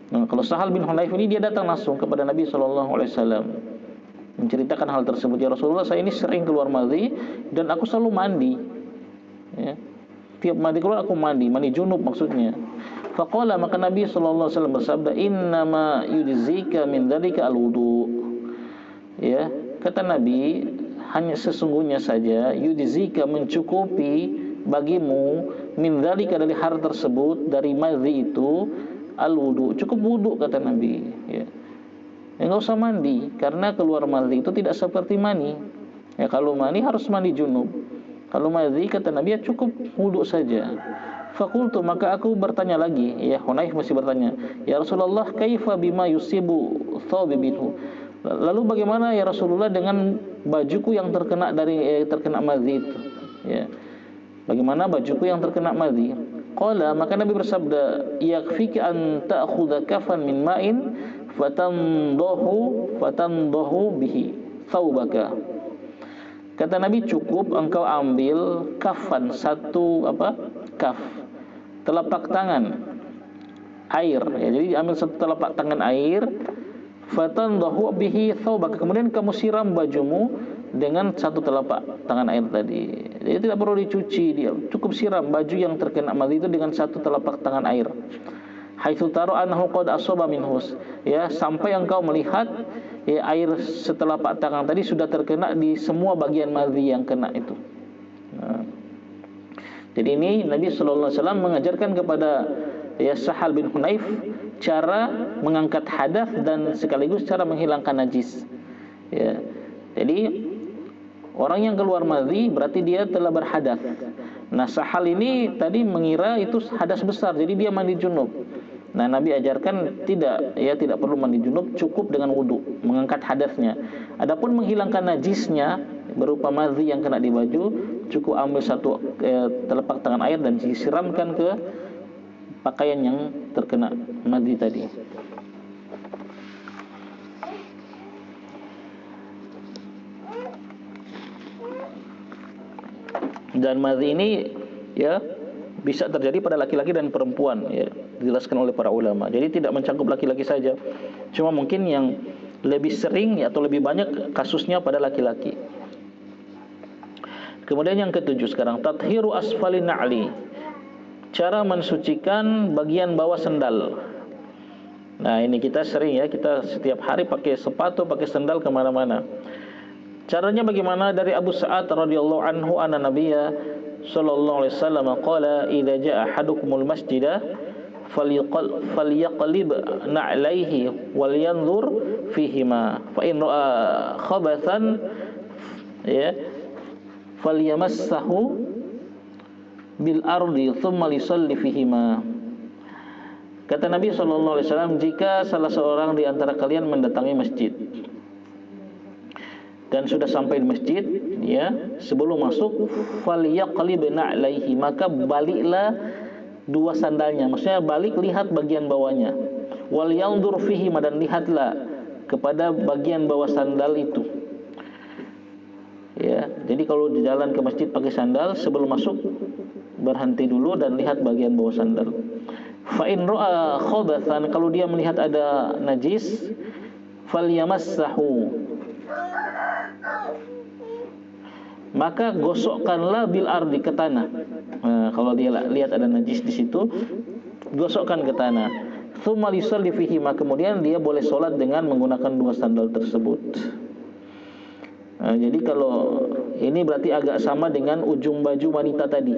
Nah, kalau Sahal bin Hunayf ini dia datang langsung kepada Nabi sallallahu alaihi wasallam menceritakan hal tersebut. Ya Rasulullah, saya ini sering keluar madhi dan aku selalu mandi. Ya. Tiap mandi keluar aku mandi junub maksudnya. Faqala, maka Nabi sallallahu alaihi wasallam bersabda, "Innama yujzika min dzalika al-wudu." Ya, kata Nabi, hanya sesungguhnya saja yujzika mencukupi bagimu min dzalika dari hal tersebut, dari madhi itu, al-wudu, cukup wudu kata Nabi, ya. Enggak usah mandi karena keluar madhi itu tidak seperti mani. Ya, kalau mani harus mandi junub. Kalau madhi kata Nabi ya cukup wudu saja. Fakultu, maka aku bertanya lagi, ya Hunayf masih bertanya, ya Rasulullah, kaifa bima yusibu thawbi minhu. Lalu bagaimana ya Rasulullah dengan bajuku yang terkena madhi itu? Ya. Bagaimana bajuku yang terkena madhi? Qala, maka Nabi bersabda, yakfika an ta'khudha kafan min ma'in fatandahu bihi thawbaka. Kata Nabi, cukup engkau ambil kafan, satu kaf, telapak tangan air, ya. Jadi ambil satu telapak tangan air, fatandahu bihi thawbaka, kemudian kamu siram bajumu dengan satu telapak tangan air tadi. Jadi tidak perlu dicuci, dia cukup siram baju yang terkena madhi itu dengan satu telapak tangan air. Haitsu tara annahu qad asaba minhus, ya, sampai engkau melihat ya, air setelapak tangan tadi sudah terkena di semua bagian madhi yang kena itu. Nah, jadi ini Nabi sallallahu alaihi wasallam mengajarkan kepada ya Sahal bin Hunayf cara mengangkat hadas dan sekaligus cara menghilangkan najis. Ya. Jadi orang yang keluar madhi berarti dia telah berhadas. Nah, Sahal ini tadi mengira itu hadas besar, jadi dia mandi junub. Nah, Nabi ajarkan tidak, ya tidak perlu mandi junub, cukup dengan wudu, mengangkat hadasnya. Adapun menghilangkan najisnya berupa madhi yang kena di baju, cukup ambil satu telapak tangan air dan disiramkan ke pakaian yang terkena madhi tadi. Dan madhi ini ya bisa terjadi pada laki-laki dan perempuan, ya dijelaskan oleh para ulama. Jadi tidak mencakup laki-laki saja. Cuma mungkin yang lebih sering atau lebih banyak kasusnya pada laki-laki. Kemudian yang ketujuh sekarang, tathiru asfalin na'li. Cara mensucikan bagian bawah sendal. Nah, ini kita sering ya, kita setiap hari pakai sepatu, pakai sendal kemana-mana. Caranya bagaimana? Dari Abu Sa'ad radhiyallahu anhu anna Nabiyya sallallahu alaihi wasallam qala idza jaa ahadukumul masjida falyaqlib na'laihi wal yanzur fihima fa in ra'a khabathan ya falyamassahu bil ardi thumma lisalli fihima. Kata Nabi sallallahu alaihi wasallam, jika salah seorang di antara kalian mendatangi masjid dan sudah sampai di masjid, ya, sebelum masuk falyaqlib na'laihi, maka baliklah dua sandalnya. Maksudnya balik, lihat bagian bawahnya. Wal yanzur fihi, dan lihatlah kepada bagian bawah sandal itu. Ya, jadi kalau di jalan ke masjid pakai sandal, sebelum masuk berhenti dulu dan lihat bagian bawah sandal. Fa in ra'a khabathan, kalau dia melihat ada najis, falyamassahu, maka gosokkanlah bil ardi, ke tanah. Nah, kalau dia lihat ada najis di situ, gosokkan ke tanah. Tsumma lisalli fihi, kemudian dia boleh sholat dengan menggunakan dua sandal tersebut. Nah, jadi kalau ini berarti agak sama dengan ujung baju wanita tadi.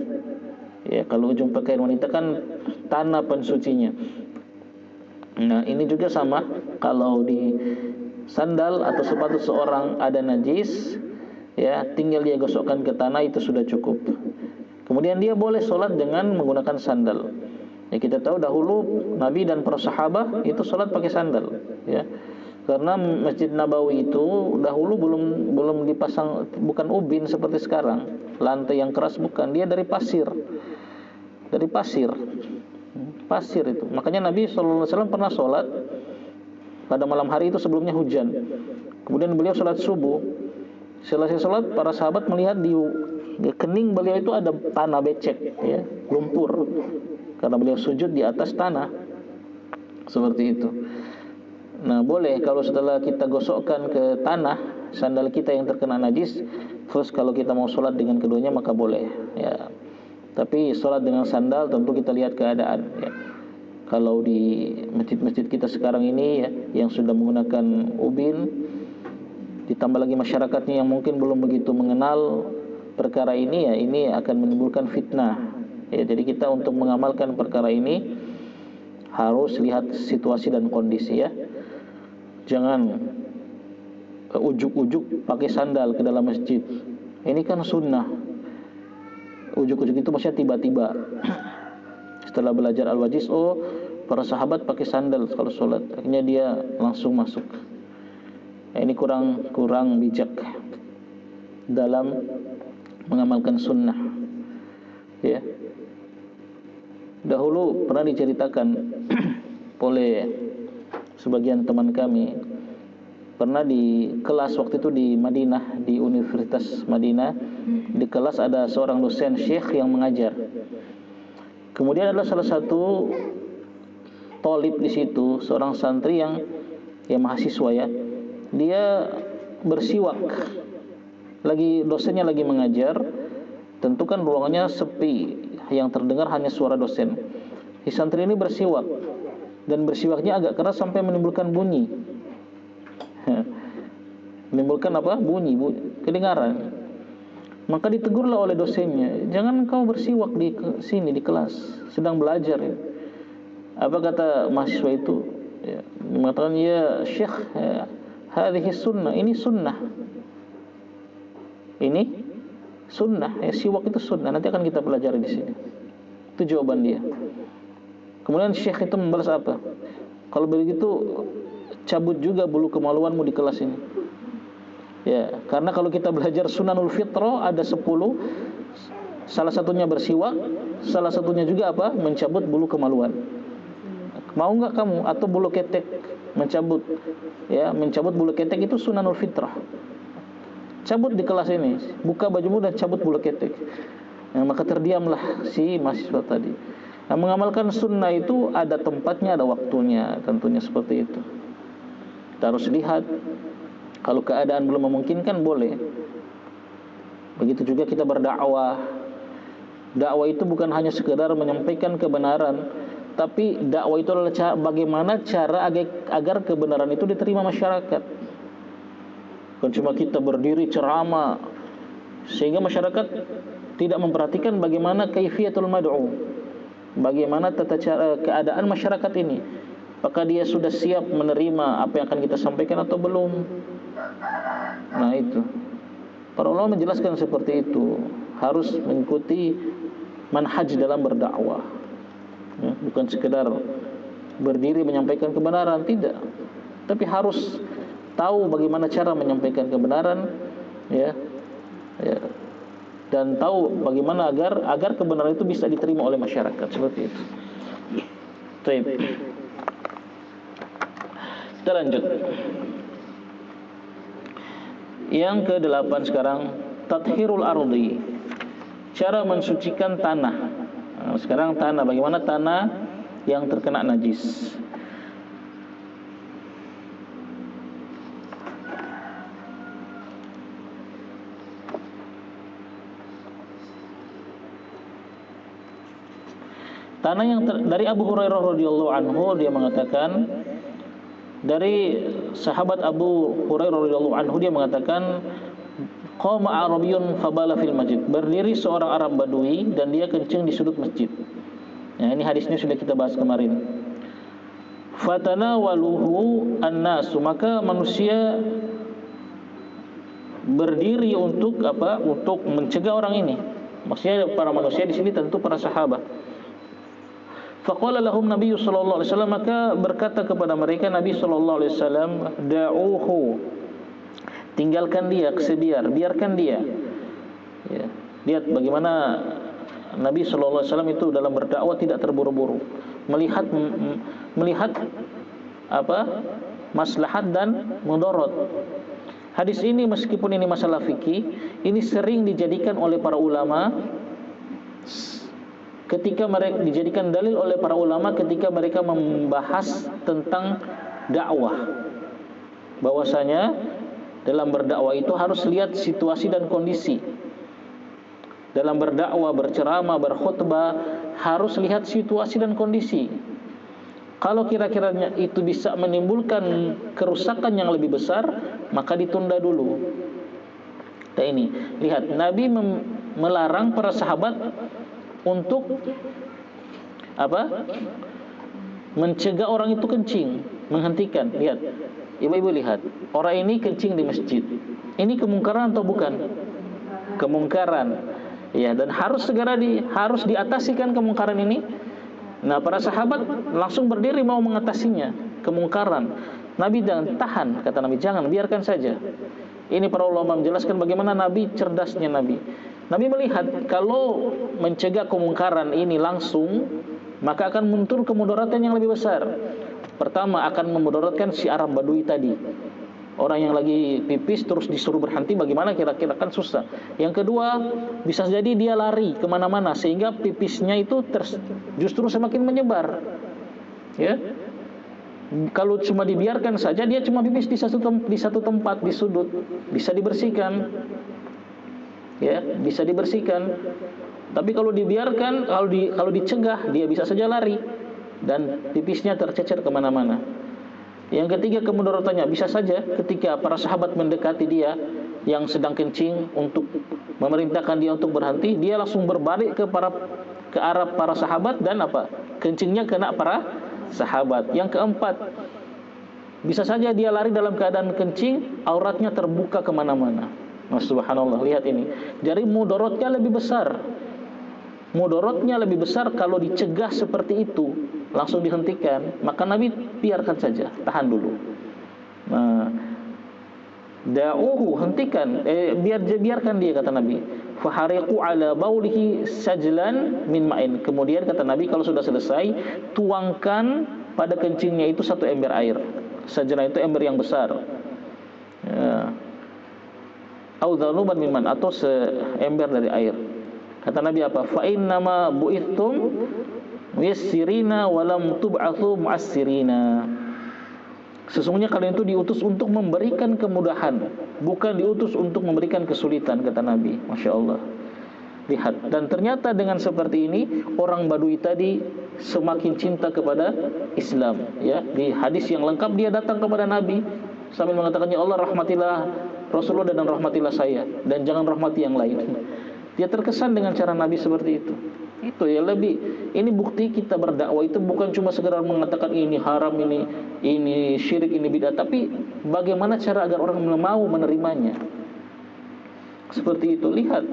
Ya, kalau ujung pakaian wanita kan tanah pensucinya. Nah, ini juga sama. Kalau di sandal atau sepatu seorang ada najis, ya tinggal dia gosokkan ke tanah, itu sudah cukup. Kemudian dia boleh sholat dengan menggunakan sandal. Ya, kita tahu dahulu Nabi dan para sahabat itu sholat pakai sandal, ya. Karena Masjid Nabawi itu dahulu belum dipasang, bukan ubin seperti sekarang, lantai yang keras, bukan, dia dari pasir. Dari pasir itu. Makanya Nabi SAW pernah sholat pada malam hari itu, sebelumnya hujan. Kemudian beliau sholat subuh. Selesai sholat, para sahabat melihat di kening beliau itu ada tanah becek, ya, lumpur, karena beliau sujud di atas tanah. Seperti itu. Nah, boleh kalau setelah kita gosokkan ke tanah sandal kita yang terkena najis, terus kalau kita mau sholat dengan keduanya maka boleh, ya. Tapi sholat dengan sandal tentu kita lihat keadaan, ya. Kalau di masjid-masjid kita sekarang ini, ya, yang sudah menggunakan ubin, ditambah lagi masyarakatnya yang mungkin belum begitu mengenal perkara ini, ya ini akan menimbulkan fitnah. Ya, jadi kita untuk mengamalkan perkara ini harus lihat situasi dan kondisi, ya. Jangan ujuk-ujuk pakai sandal ke dalam masjid. Ini kan sunnah. Ujuk-ujuk itu maksudnya tiba-tiba. Setelah belajar al-wajiz, oh para sahabat pakai sandal kalau sholat, akhirnya dia langsung masuk. Ini kurang bijak dalam mengamalkan sunnah, ya. Dahulu pernah diceritakan oleh sebagian teman kami, pernah di kelas waktu itu di Madinah, di Universitas Madinah, di kelas ada seorang dosen syekh yang mengajar. Kemudian adalah salah satu tolib di situ, seorang santri yang mahasiswa, ya. Dia bersiwak. Dosennya lagi mengajar, tentu kan ruangannya sepi, yang terdengar hanya suara dosen. Si santri ini bersiwak, dan bersiwaknya agak keras sampai menimbulkan bunyi. Menimbulkan apa? Bunyi, kedengaran. Maka ditegurlah oleh dosennya, jangan kau bersiwak di sini di kelas, sedang belajar, ya. Apa kata mahasiswa itu? Ya, mengatakan, ya Syekh, ya, hadhihi sunnah, ini sunnah. Ini sunnah, ya, siwak itu sunnah. Nanti akan kita pelajari di sini. Itu jawaban dia. Kemudian Syekh itu membalas apa? Kalau begitu cabut juga bulu kemaluanmu di kelas ini. Ya, karena kalau kita belajar sunanul fitrah ada 10, salah satunya bersiwak, salah satunya juga apa? Mencabut bulu kemaluan. Mau enggak kamu? Atau bulu ketek mencabut? Ya, mencabut bulu ketek itu sunanul fitrah. Cabut di kelas ini, buka bajumu dan cabut bulu ketek. Nah, maka terdiamlah si mahasiswa tadi. Nah, mengamalkan sunnah itu ada tempatnya, ada waktunya, tentunya seperti itu. Kita harus lihat, kalau keadaan belum memungkinkan boleh. Begitu juga kita berdakwah. Dakwah itu bukan hanya sekedar menyampaikan kebenaran, tapi dakwah itu adalah bagaimana cara agar kebenaran itu diterima masyarakat. Bukan cuma kita berdiri ceramah sehingga masyarakat tidak memperhatikan bagaimana kaifiyatul mad'u, bagaimana tata cara keadaan masyarakat ini. Apakah dia sudah siap menerima apa yang akan kita sampaikan atau belum? Nah itu, para ulama menjelaskan seperti itu. Harus mengikuti manhaj dalam berdakwah, ya, bukan sekedar berdiri menyampaikan kebenaran, tidak, tapi harus tahu bagaimana cara menyampaikan kebenaran, ya, ya, dan tahu bagaimana agar kebenaran itu bisa diterima oleh masyarakat, seperti itu. Baik. Kita lanjut. Yang ke-8 sekarang, tathhirul ardi, cara mensucikan tanah. Nah, sekarang tanah, bagaimana tanah yang terkena najis. Tanah yang dari Abu Hurairah radhiyallahu anhu, dia mengatakan, dari sahabat Abu Hurairah radhiyallahu anhu, dia mengatakan, qama arabiyyun fabala fil masjid, berdiri seorang Arab Badui dan dia kencing di sudut masjid. Ya, ini hadisnya sudah kita bahas kemarin. Fatanawaluhu an-nasu, maka manusia berdiri untuk apa? Untuk mencegah orang ini. Maksudnya para manusia di sini tentu para sahabat. Faqala lahum Nabi sallallahu alaihi wasallam, maka berkata kepada mereka Nabi sallallahu alaihi wasallam, da'uhu, tinggalkan dia, kesebiar, biarkan dia. Ya, lihat bagaimana Nabi sallallahu alaihi wasallam itu dalam berdakwah tidak terburu-buru, melihat apa? Maslahat dan mudarat. Hadis ini meskipun ini masalah fikih, ini sering dijadikan oleh para ulama ketika mereka dijadikan dalil oleh para ulama ketika mereka membahas tentang dakwah, bahwasanya dalam berdakwah itu harus lihat situasi dan kondisi. Dalam berdakwah, berceramah, berkhutbah harus lihat situasi dan kondisi. Kalau kira-kiranya itu bisa menimbulkan kerusakan yang lebih besar, maka ditunda dulu. Nah ini, lihat, Nabi melarang para sahabat untuk apa? Mencegah orang itu kencing, menghentikan. Lihat, ibu-ibu lihat, orang ini kencing di masjid. Ini kemungkaran atau bukan? Kemungkaran. Ya, dan harus harus diatasikan kemungkaran ini. Nah, para sahabat langsung berdiri mau mengatasinya, kemungkaran. Nabi jangan tahan, kata Nabi, jangan, biarkan saja. Ini para ulama menjelaskan bagaimana Nabi, cerdasnya Nabi. Nabi melihat kalau mencegah kemungkaran ini langsung, maka akan muncul kemudaratan yang lebih besar. Pertama, akan memudaratkan si Arab Badui tadi. Orang yang lagi pipis terus disuruh berhenti, bagaimana kira-kira, kan susah. Yang kedua, bisa jadi dia lari kemana-mana sehingga pipisnya itu justru semakin menyebar. Ya, kalau cuma dibiarkan saja, dia cuma pipis di satu tempat, di sudut, bisa dibersihkan. Ya, bisa dibersihkan. Tapi kalau dibiarkan, kalau dicegah, dia bisa saja lari dan pipisnya tercecer kemana-mana. Yang ketiga, kemudaratannya bisa saja ketika para sahabat mendekati dia yang sedang kencing untuk memerintahkan dia untuk berhenti, dia langsung berbalik ke arah para sahabat dan apa? Kencingnya kena para sahabat. Yang keempat, bisa saja dia lari dalam keadaan kencing, auratnya terbuka kemana-mana. Subhanallah, lihat ini. Jadi mudaratnya lebih besar. Mudaratnya lebih besar kalau dicegah seperti itu, langsung dihentikan. Maka Nabi biarkan saja, tahan dulu. Nah, da'uhu, hentikan, biarkan dia, kata Nabi. Fahariqu ala baulihi sajlan min ma'in. Kemudian kata Nabi, kalau sudah selesai, tuangkan pada kencingnya itu satu ember air. Sajlan itu ember yang besar. Ya. Au dhanuban mimman, atau seember dari air. Kata Nabi apa? Fa innama bu'ithum muyassirina wa lam tub'atsu mu'assirina. Sesungguhnya kalian itu diutus untuk memberikan kemudahan, bukan diutus untuk memberikan kesulitan, kata Nabi. Masya Allah. Lihat, dan ternyata dengan seperti ini orang Badui tadi semakin cinta kepada Islam. Ya, di hadis yang lengkap dia datang kepada Nabi sambil mengatakan, ya Allah, rahmatilah Rasulullah dan rahmatilah saya, dan jangan rahmati yang lain. Dia terkesan dengan cara Nabi seperti itu. Itu ya, lebih, ini bukti kita berdakwah itu bukan cuma sekedar mengatakan ini haram, ini syirik, ini bid'ah, tapi bagaimana cara agar orang mau menerimanya. Seperti itu. Lihat,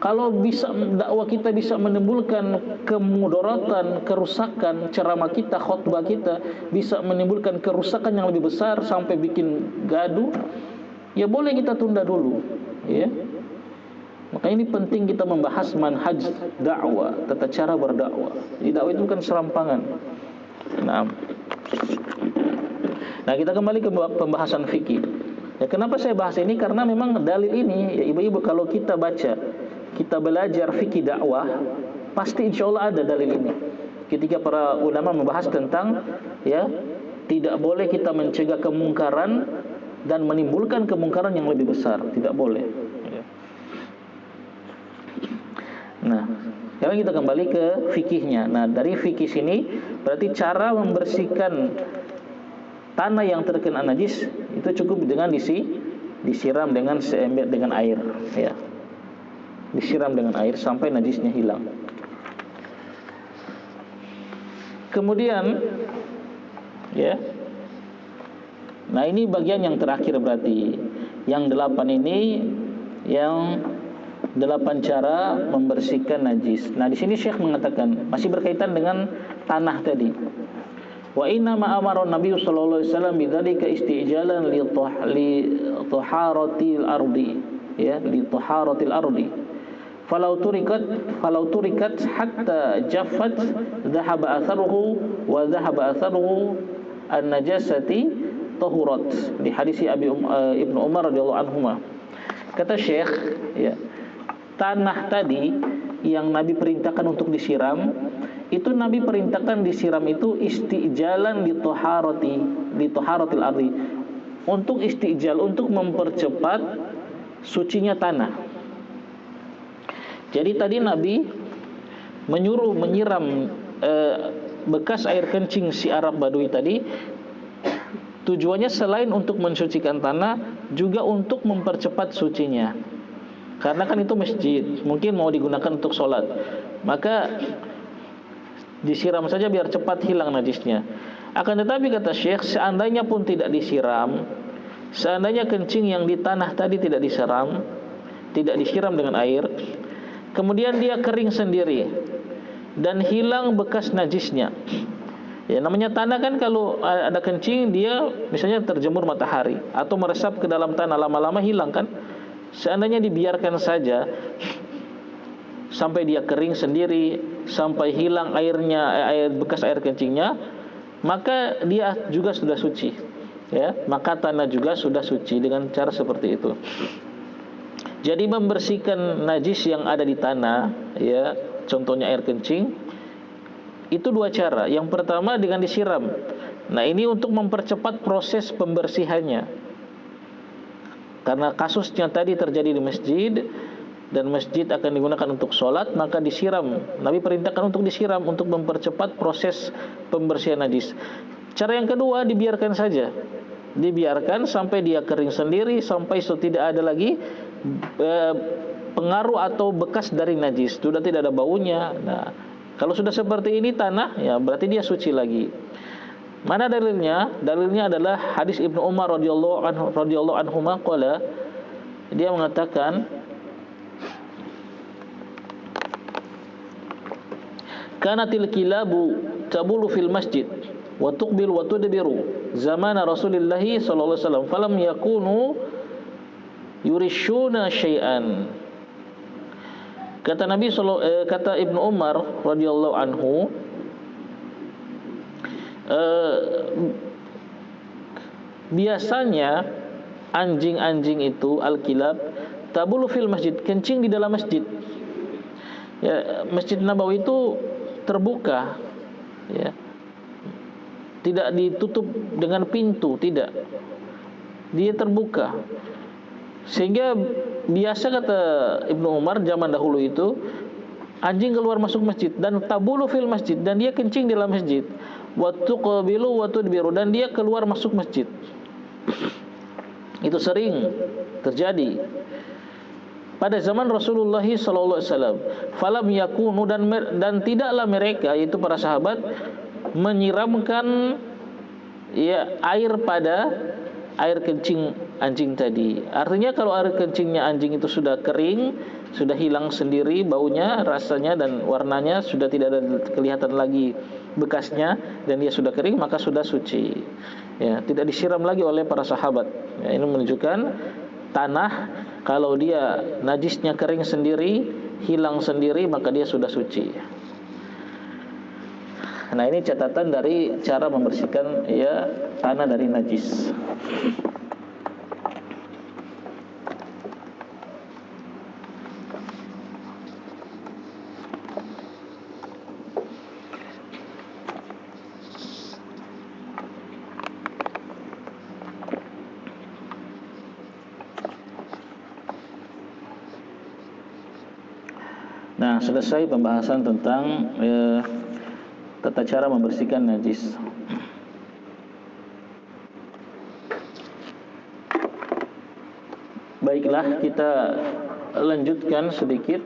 kalau bisa dakwah kita bisa menimbulkan kemudaratan, kerusakan, ceramah kita, khutbah kita bisa menimbulkan kerusakan yang lebih besar sampai bikin gaduh, ya boleh kita tunda dulu, ya. Maka ini penting kita membahas manhaj dakwah, tata cara berdakwah. Jadi dakwah itu bukan serampangan. Nah, kita kembali ke pembahasan fikih. Ya, kenapa saya bahas ini? Karena memang dalil ini, ya ibu-ibu, kalau kita baca, kita belajar fikih dakwah, pasti insya Allah ada dalil ini. Ketika para ulama membahas tentang, ya, tidak boleh kita mencegah kemungkaran dan menimbulkan kemungkaran yang lebih besar, tidak boleh. Nah, sekarang kita kembali ke fikihnya. Nah, dari fikih sini berarti cara membersihkan tanah yang terkena najis itu cukup dengan disiram dengan seember dengan air, ya. Disiram dengan air sampai najisnya hilang. Kemudian, ya. Nah, ini bagian yang terakhir berarti. Yang 8 ini yang 8 cara membersihkan najis. Nah, di sini Syekh mengatakan masih berkaitan dengan tanah tadi. Wa inna ma amara Nabi sallallahu alaihi wasallam bidzalika isti'jalan li taharatil ardi, ya, li taharatil ardi. Falau turikat hatta jaffat dhahaba atharuhu wa dhahaba atharuhu an-najasati tahurat. Di hadis Ibnu Umar radhiyallahu anhuma. Kata Syekh, ya, tanah tadi yang Nabi perintahkan untuk disiram, itu Nabi perintahkan disiram itu istijalan li taharatil ardi, untuk istijal, untuk mempercepat sucinya tanah. Jadi tadi Nabi menyuruh menyiram bekas air kencing si Arab Badui tadi, tujuannya selain untuk mensucikan tanah, juga untuk mempercepat sucinya. Karena kan itu masjid, mungkin mau digunakan untuk sholat, maka disiram saja biar cepat hilang najisnya. Akan tetapi kata Syekh, seandainya pun tidak disiram, seandainya kencing yang di tanah tadi tidak disiram dengan air, kemudian dia kering sendiri dan hilang bekas najisnya. Ya, namanya tanah kan, kalau ada kencing dia misalnya terjemur matahari atau meresap ke dalam tanah, lama-lama hilang kan. Seandainya dibiarkan saja sampai dia kering sendiri, sampai hilang airnya, bekas air kencingnya, maka dia juga sudah suci, ya. Maka tanah juga sudah suci dengan cara seperti itu. Jadi membersihkan najis yang ada di tanah, ya, contohnya air kencing, itu 2 cara. Yang pertama dengan disiram. Nah, ini untuk mempercepat proses pembersihannya. Karena kasusnya tadi terjadi di masjid, dan masjid akan digunakan untuk sholat, maka disiram. Nabi perintahkan untuk disiram untuk mempercepat proses pembersihan najis. Cara yang kedua, dibiarkan saja. Dibiarkan sampai dia kering sendiri, sampai tidak ada lagi pengaruh atau bekas dari najis, sudah tidak ada baunya. Nah, kalau sudah seperti ini tanah, ya berarti dia suci lagi. Mana dalilnya? Dalilnya adalah hadis Ibnu Umar radhiyallahu anhu qala, dia mengatakan, kanatil kilabu tabulu fil masjid wa tuqbil wa tudbiru zamana Rasulillah sallallahu alaihi wasallam falam yakunu yurishuna syai'an. Kata kata Ibnu Umar radhiyallahu anhu, biasanya anjing-anjing itu al-kilab tabulu fil masjid, kencing di dalam masjid. Ya, Masjid Nabawi itu terbuka, ya, tidak ditutup dengan pintu, tidak, dia terbuka. Sehingga biasa, kata Ibnu Umar, zaman dahulu itu anjing keluar masuk masjid dan tabulu fil masjid, dan dia kencing di dalam masjid, wa tuqbilu wa tudbiru, dan dia keluar masuk masjid. Itu sering terjadi pada zaman Rasulullah sallallahu alaihi wasallam. Falam yakunu, dan tidaklah mereka, yaitu para sahabat, menyiramkan ya air pada air kencing anjing tadi. Artinya kalau air kencingnya anjing itu sudah kering, sudah hilang sendiri baunya, rasanya dan warnanya, sudah tidak ada kelihatan lagi bekasnya, dan dia sudah kering, maka sudah suci. Ya, tidak disiram lagi oleh para sahabat. Ya, ini menunjukkan tanah, kalau dia najisnya kering sendiri, hilang sendiri, maka dia sudah suci. Nah, ini catatan dari cara membersihkan ya tanah dari najis. Nah, selesai pembahasan tentang tata cara membersihkan najis. Baiklah, kita lanjutkan sedikit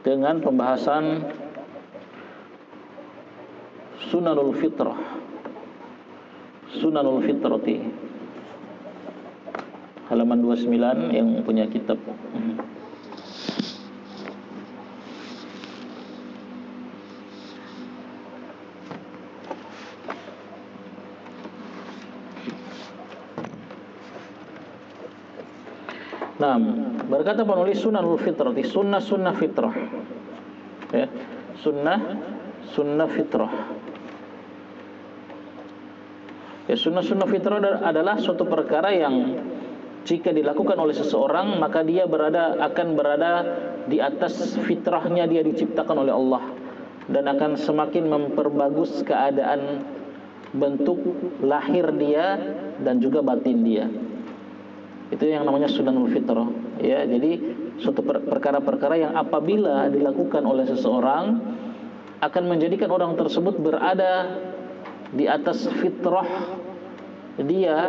dengan pembahasan Sunanul Fitrah. Sunanul Fitrati, halaman 29 yang punya kitab. Nah, berkata penulis Sunanul Fitrati, sunnah fitrah. Ya, sunnah fitrah. Ya, sunnah fitrah adalah suatu perkara yang jika dilakukan oleh seseorang, maka dia akan berada di atas fitrahnya, dia diciptakan oleh Allah, dan akan semakin memperbagus keadaan bentuk lahir dia dan juga batin dia. Itu yang namanya sunanul fitrah. Ya, jadi suatu perkara-perkara yang apabila dilakukan oleh seseorang akan menjadikan orang tersebut berada di atas fitrah dia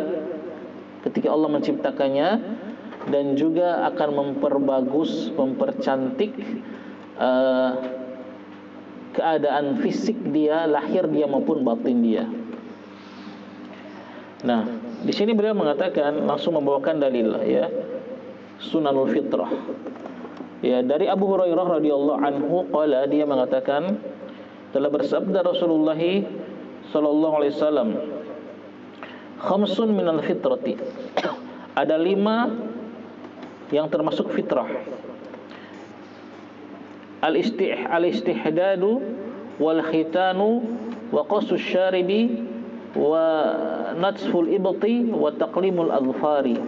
ketika Allah menciptakannya, dan juga akan memperbagus, mempercantik keadaan fisik dia, lahir dia maupun batin dia. Nah, di sini beliau mengatakan, langsung membawakan dalil, ya, sunanul fitrah. Ya, dari Abu Hurairah radhiyallahu anhu qala, dia mengatakan, telah bersabda Rasulullah sallallahu alaihi wasallam, khamsun minal fitrati, ada 5 yang termasuk fitrah. Al-istihdadu wal khitanu wa qasus syaribi wa natsful ibti wa taqlimul adfari.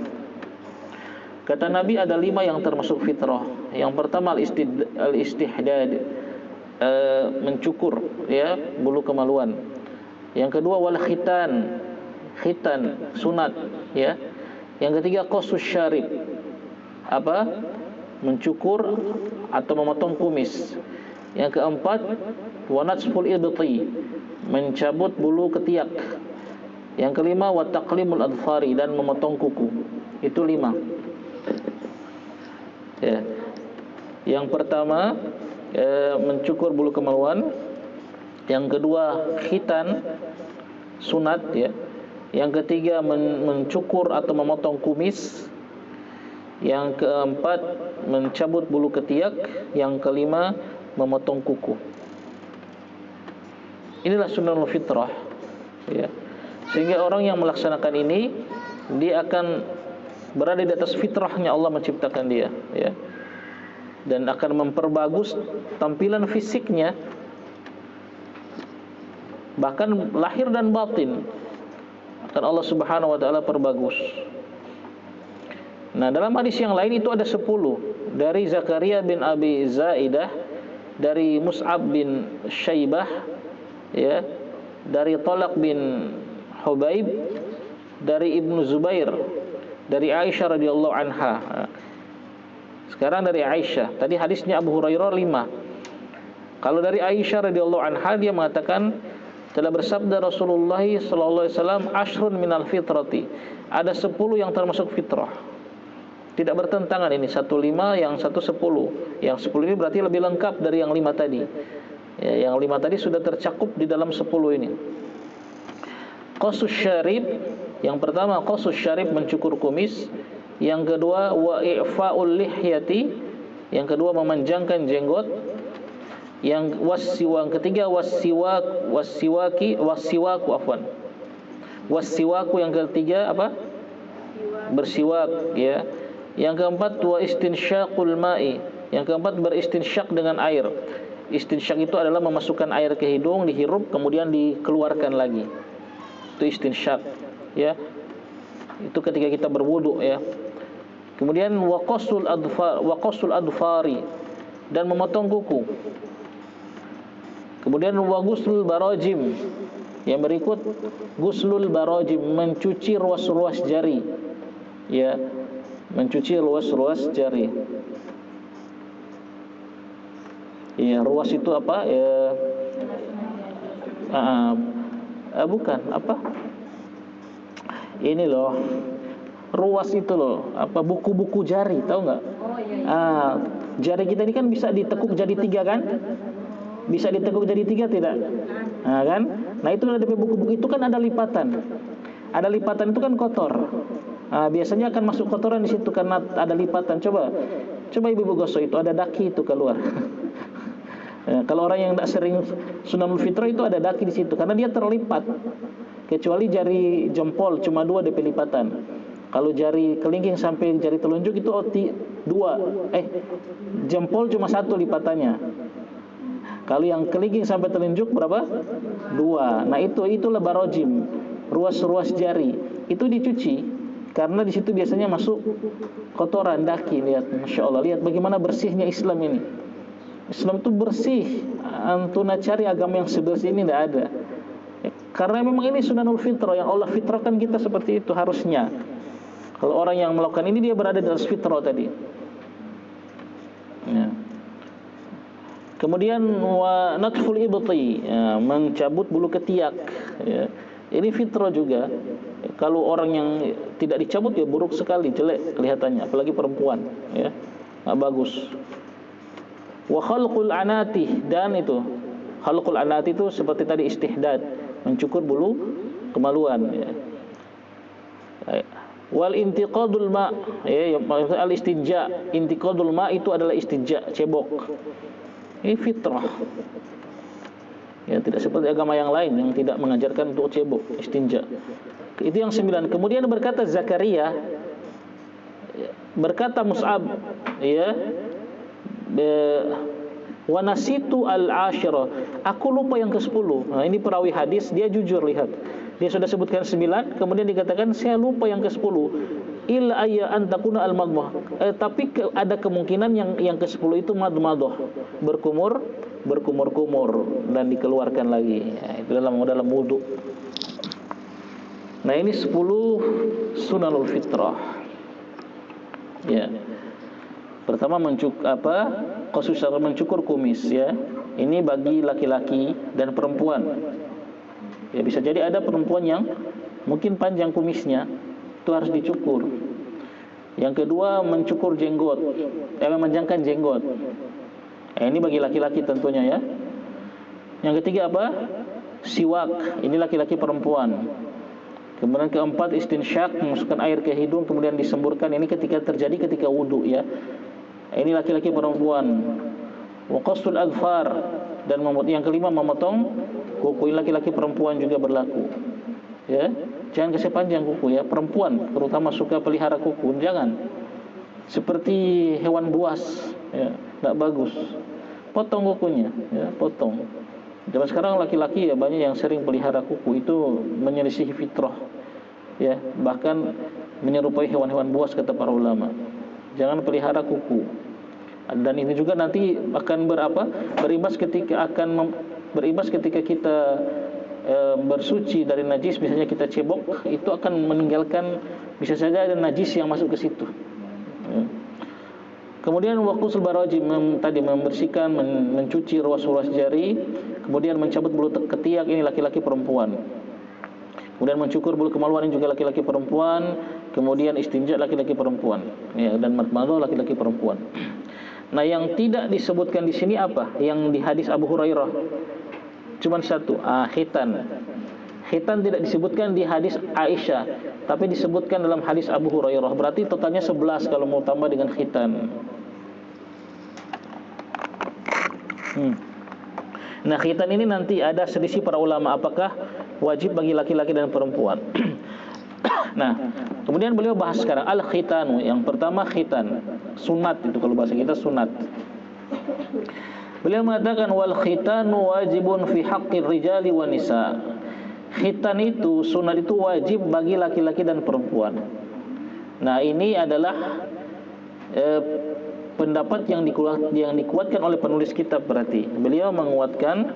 Kata Nabi, ada 5 yang termasuk fitrah. Yang pertama al-istihdad, mencukur, ya, bulu kemaluan. Yang kedua wal khitan, sunat, ya. Yang ketiga qasus syarib, mencukur atau memotong kumis. Yang keempat wa natsful ibti, mencabut bulu ketiak. Yang kelima wa taqlimul adfari, dan memotong kuku. Itu 5. Ya. Yang pertama mencukur bulu kemaluan. Yang kedua khitan, sunat ya. Yang ketiga mencukur atau memotong kumis. Yang keempat mencabut bulu ketiak. Yang kelima memotong kuku. Inilah sunnahul fitrah ya. Sehingga orang yang melaksanakan ini, dia akan berada di atas fitrahnya Allah menciptakan dia ya. Dan akan memperbagus tampilan fisiknya, bahkan lahir dan batin akan Allah Subhanahu wa taala perbagus. Nah, dalam hadis yang lain itu ada 10 dari Zakaria bin Abi Zaidah, dari Mus'ab bin Syaibah ya, dari Talaq bin Hubaib, dari Ibnu Zubair, dari Aisyah radhiyallahu anha. Sekarang dari Aisyah. Tadi hadisnya Abu Hurairah 5. Kalau dari Aisyah radhiyallahu anha, dia mengatakan telah bersabda Rasulullah sallallahu alaihi wasallam, ashrun minal fitrati. Ada 10 yang termasuk fitrah. Tidak bertentangan ini, 1 5, yang 1 10. Yang 10 ini berarti lebih lengkap dari yang 5 tadi. Ya, yang 5 tadi sudah tercakup di dalam 10 ini. Qasus syarib, yang pertama qasus syarib, mencukur kumis. Yang kedua wa i'fa'ul lihyati, yang kedua memanjangkan jenggot. Yang ketiga wasiwaku, yang ketiga apa? Bersiwak ya. Yang keempat wa istinsyaqul ma'i, yang keempat beristinsyak dengan air. Istinsyak itu adalah memasukkan air ke hidung, dihirup kemudian dikeluarkan lagi. Itu istinsyak ya. Itu ketika kita berwudu ya. Kemudian wa qasul adfari, dan memotong kuku. Kemudian wa guslul barajim, yang berikut guslul barajim, mencuci ruas-ruas jari ya, mencuci ruas-ruas jari ya. Ruas itu apa ya? Bukan apa ini loh, ruas itu loh, apa, buku-buku jari, tahu nggak? Jari kita ini kan bisa ditekuk jadi 3 kan? Bisa ditekuk jadi 3 tidak? Nah kan? Nah itu ada buku-buku itu kan ada lipatan. Ada lipatan itu kan kotor. Biasanya akan masuk kotoran di situ karena ada lipatan. Coba ibu-ibu gosok itu, ada daki itu keluar. Kalau orang yang tidak sering sunanul fitrah itu ada daki di situ karena dia terlipat. Kecuali jari jempol cuma 2 DP lipatan. Kalau jari kelingking sampai jari telunjuk itu 2. Jempol cuma 1 lipatannya. Kalau yang kelingking sampai telunjuk berapa? 2. Nah itulah barojim, ruas-ruas jari. Itu dicuci karena di situ biasanya masuk kotoran daki. Lihat, masya Allah, lihat bagaimana bersihnya Islam ini. Islam itu bersih. Antuna cari agama yang sebersih ini tidak ada. Karena memang ini sunanul fitrah yang Allah fitrahkan kita seperti itu harusnya. Kalau orang yang melakukan ini dia berada di atas fitrah tadi. Ya. Kemudian wa natful ibti, ya, mencabut bulu ketiak ya. Ini fitrah juga. Kalau orang yang tidak dicabut ya buruk sekali, jelek kelihatannya, apalagi perempuan ya. Enggak bagus. Wa khalqul anati, dan itu khalqul anati itu seperti tadi istihdad, mencukur bulu kemaluan ya. Wal intiqadul ma, ya, al istinja. Intiqadul ma itu adalah istinja, cebok. Ini fitrah. Ya, tidak seperti agama yang lain yang tidak mengajarkan untuk cebok, istinja. Itu yang 9. Kemudian berkata Zakaria, berkata Mus'ab, ya, wa nasitu al-ashira, aku lupa yang ke-10. Nah, ini perawi hadis, dia jujur, lihat. Dia sudah sebutkan 9, kemudian dikatakan saya lupa yang ke-10. Illa ayya an takuna al-madmah. Tapi ada kemungkinan yang ke-10 itu madmadah, berkumur dan dikeluarkan lagi. Ya, itu dalam wudu. Nah, ini 10 sunanul fitrah. Ya. Pertama mencukur kumis ya. Ini bagi laki-laki dan perempuan. Ya, bisa jadi ada perempuan yang mungkin panjang kumisnya, itu harus dicukur. Yang kedua mencukur jenggot, memanjangkan jenggot. Ini bagi laki-laki tentunya ya. Yang ketiga apa? Siwak. Ini laki-laki perempuan. Kemudian keempat istinsyak, memasukkan air ke hidung kemudian disemburkan. Ini ketika wudu ya. Ini laki-laki perempuan. Wa qassul adfar, dan yang kelima memotong kuku. Ini laki-laki perempuan juga berlaku. Ya. Jangan kasih panjang kuku ya. Perempuan terutama suka pelihara kuku, jangan. Seperti hewan buas ya, enggak bagus. Potong kukunya ya, potong. Zaman sekarang laki-laki ya banyak yang sering pelihara kuku, itu menyelisih fitrah ya, bahkan menyerupai hewan-hewan buas kata para ulama. Jangan pelihara kuku. Dan ini juga nanti akan berimbas ketika kita bersuci dari najis. Misalnya kita cebok, itu akan meninggalkan, bisa saja ada najis yang masuk ke situ ya. Kemudian waqusul barajim, tadi membersihkan, mencuci ruas-ruas jari, kemudian mencabut bulu ketiak, ini laki-laki perempuan. Kemudian mencukur bulu kemaluan, ini juga laki-laki perempuan. Kemudian istinja laki-laki perempuan. Ya, dan matmadah laki-laki perempuan. Nah, yang tidak disebutkan di sini apa? Yang di hadis Abu Hurairah cuman satu, khitan. Khitan tidak disebutkan di hadis Aisyah, tapi disebutkan dalam hadis Abu Hurairah. Berarti totalnya 11 kalau mau tambah dengan khitan. Nah, khitan ini nanti ada selisih para ulama, apakah wajib bagi laki-laki dan perempuan. Nah, kemudian beliau bahas sekarang al-khitanu. Yang pertama khitan, sunat, itu kalau bahasa kita sunat. Beliau mengatakan wal khitanu wajibun fi haqqir rijali wan nisa. Khitan itu, sunat itu wajib bagi laki-laki dan perempuan. Nah, ini adalah pendapat yang dikuatkan oleh penulis kitab. Berarti beliau menguatkan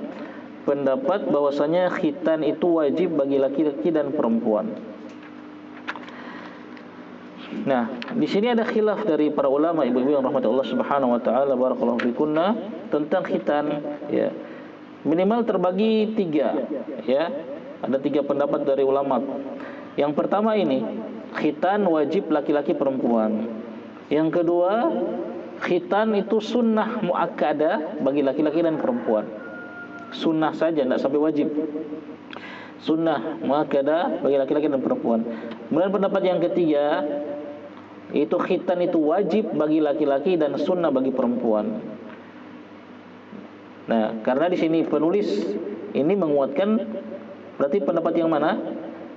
pendapat bahwasanya khitan itu wajib bagi laki-laki dan perempuan. Nah, di sini ada khilaf dari para ulama, ibu-ibu yang rahmat Allah Subhanahu wa taala, barakallahu fikunna, tentang khitan ya. Minimal terbagi 3 ya. Ada 3 pendapat dari ulama. Yang pertama ini, khitan wajib laki-laki perempuan. Yang kedua, khitan itu sunnah muakkadah bagi laki-laki dan perempuan. Sunnah saja, tidak sampai wajib. Sunnah muakkadah bagi laki-laki dan perempuan. Kemudian pendapat yang ketiga, itu khitan itu wajib bagi laki-laki dan sunnah bagi perempuan. Nah, karena di sini penulis ini menguatkan, berarti pendapat yang mana?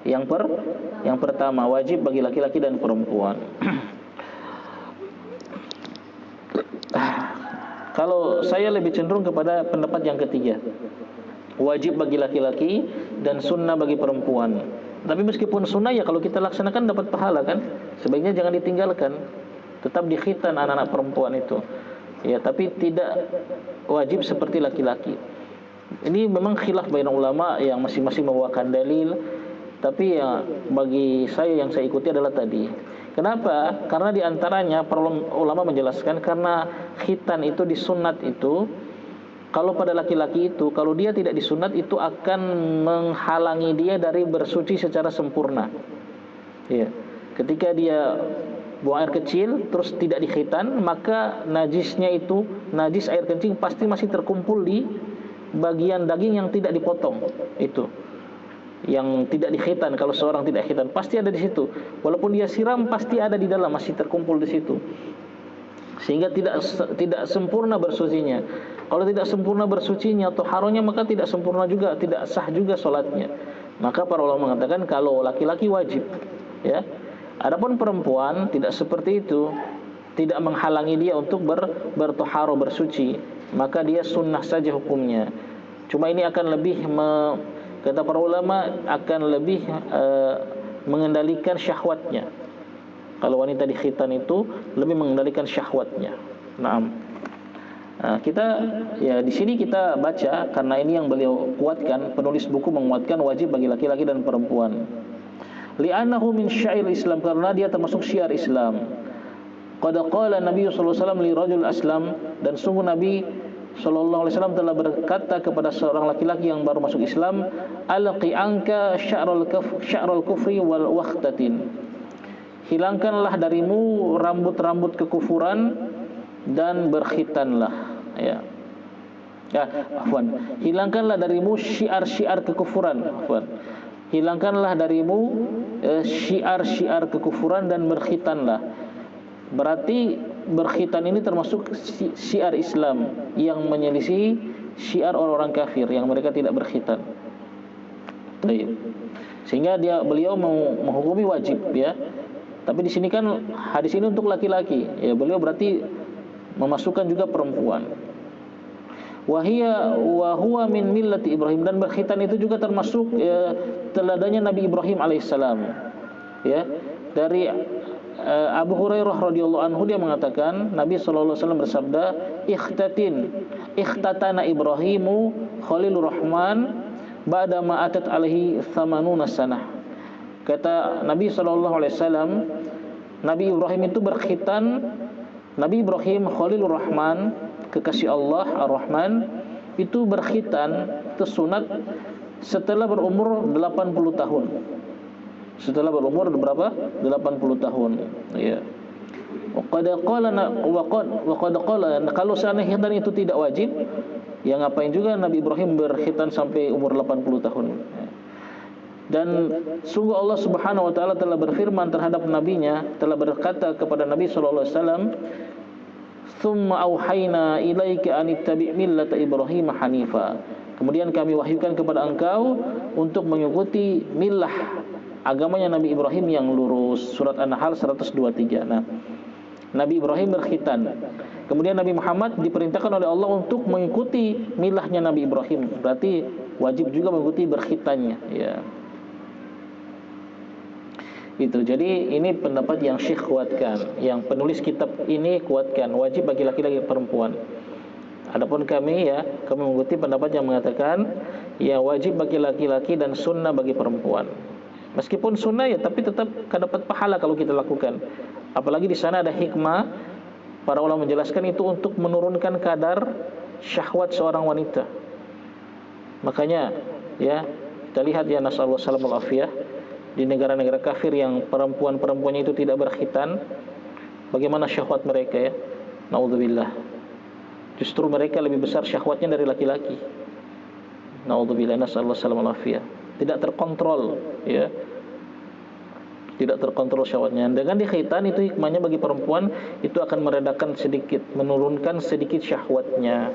Yang pertama, wajib bagi laki-laki dan perempuan. Kalau saya lebih cenderung kepada pendapat yang ketiga, wajib bagi laki-laki dan sunnah bagi perempuan. Tapi meskipun sunnah ya, kalau kita laksanakan dapat pahala kan, sebaiknya jangan ditinggalkan. Tetap dikhitan anak-anak perempuan itu ya, tapi tidak wajib seperti laki-laki. Ini memang khilaf baina ulama yang masing-masing membawakan dalil. Tapi ya, bagi saya yang saya ikuti adalah tadi. Kenapa? Karena diantaranya para ulama menjelaskan, karena khitan itu disunat itu, kalau pada laki-laki itu, kalau dia tidak disunat, itu akan menghalangi dia dari bersuci secara sempurna ya. Ketika dia buang air kecil terus tidak dikhitan, maka najisnya itu, najis air kencing pasti masih terkumpul di bagian daging yang tidak dipotong, itu yang tidak dikhitan. Kalau seorang tidak khitan pasti ada di situ, walaupun dia siram pasti ada di dalam, masih terkumpul di situ, sehingga tidak sempurna bersucinya. Kalau tidak sempurna bersucinya atau haronya, maka tidak sempurna juga, tidak sah juga sholatnya. Maka para ulama mengatakan kalau laki-laki wajib ya. Adapun perempuan tidak seperti itu, tidak menghalangi dia untuk bertoharo, bersuci, maka dia sunnah saja hukumnya. Cuma ini akan lebih kata para ulama akan lebih mengendalikan syahwatnya. Kalau wanita di khitan itu lebih mengendalikan syahwatnya. Naam. Nah, kita ya di sini kita baca karena ini yang beliau kuatkan, penulis buku menguatkan wajib bagi laki-laki dan perempuan. Li'annahu min syair Islam, karena dia termasuk syiar Islam. Qad qala Nabi sallallahu alaihi wasallam li rajul aslam, dan sungguh Nabi sallallahu alaihi wasallam telah berkata kepada seorang laki-laki yang baru masuk Islam, alqi anka sya'ral kufri wal wakhtatin. Hilangkanlah darimu rambut-rambut kekufuran dan berkhitanlah ya. Hilangkanlah darimu syiar-syiar kekufuran. Hilangkanlah darimu syiar-syiar kekufuran dan berkhitanlah. Berarti berkhitan ini termasuk syiar Islam yang menyelisih syiar orang-orang kafir yang mereka tidak berkhitan. Baik. Sehingga beliau menghukumi wajib ya. Tapi di sini kan hadis ini untuk laki-laki. Ya, beliau berarti memasukkan juga perempuan. Wa huwa min millati Ibrahim, dan berkhitan itu juga termasuk teladannya Nabi Ibrahim alaihissalam. Ya. Dari Abu Hurairah radhiyallahu anhu dia mengatakan Nabi sallallahu alaihi wasallam bersabda, ikhtatana Ibrahimu Khalilur Rahman ba'da ma atat alaihi 80 sanah. Kata Nabi sallallahu alaihi wasallam, Nabi Ibrahim itu berkhitan. Nabi Ibrahim Khalilur Rahman, kekasih Allah Ar-Rahman, itu berkhitan tersunat setelah berumur 80 tahun. Setelah berumur berapa? 80 tahun. Ya. Wa qad qala kalau seandainya khitan itu tidak wajib, ya ngapain juga Nabi Ibrahim berkhitan sampai umur 80 tahun. Dan sungguh Allah Subhanahu wa taala telah berfirman terhadap nabinya, telah berkata kepada Nabi sallallahu alaihi wasallam, "Tsumma auhayna ilaika an ittabi' millata Ibrahim hanifa." Kemudian kami wahyukan kepada engkau untuk mengikuti millah agamanya Nabi Ibrahim yang lurus. Surat An-Nahl 123. Nah, Nabi Ibrahim berkhitan. Kemudian Nabi Muhammad diperintahkan oleh Allah untuk mengikuti milahnya Nabi Ibrahim. Berarti wajib juga mengikuti berkhitannya, ya. Itu. Jadi ini pendapat yang Syekh kuatkan, yang penulis kitab ini kuatkan, wajib bagi laki-laki dan perempuan. Adapun kami mengikuti pendapat yang mengatakan ya wajib bagi laki-laki dan sunnah bagi perempuan. Meskipun sunnah ya, tapi tetap dapat pahala kalau kita lakukan. Apalagi di sana ada hikmah, para ulama menjelaskan itu untuk menurunkan kadar syahwat seorang wanita. Makanya ya kita lihat ya, nasallahu salamul afiyah, di negara-negara kafir yang perempuan-perempuannya itu tidak berkhitan, bagaimana syahwat mereka ya. Naudzubillah. Justru mereka lebih besar syahwatnya dari laki-laki. Naudzubillah, nasallahu salamul afiyah. Tidak terkontrol ya. Tidak terkontrol syahwatnya. Dengan dikhitan itu hikmahnya bagi perempuan, itu akan meredakan sedikit, menurunkan sedikit syahwatnya.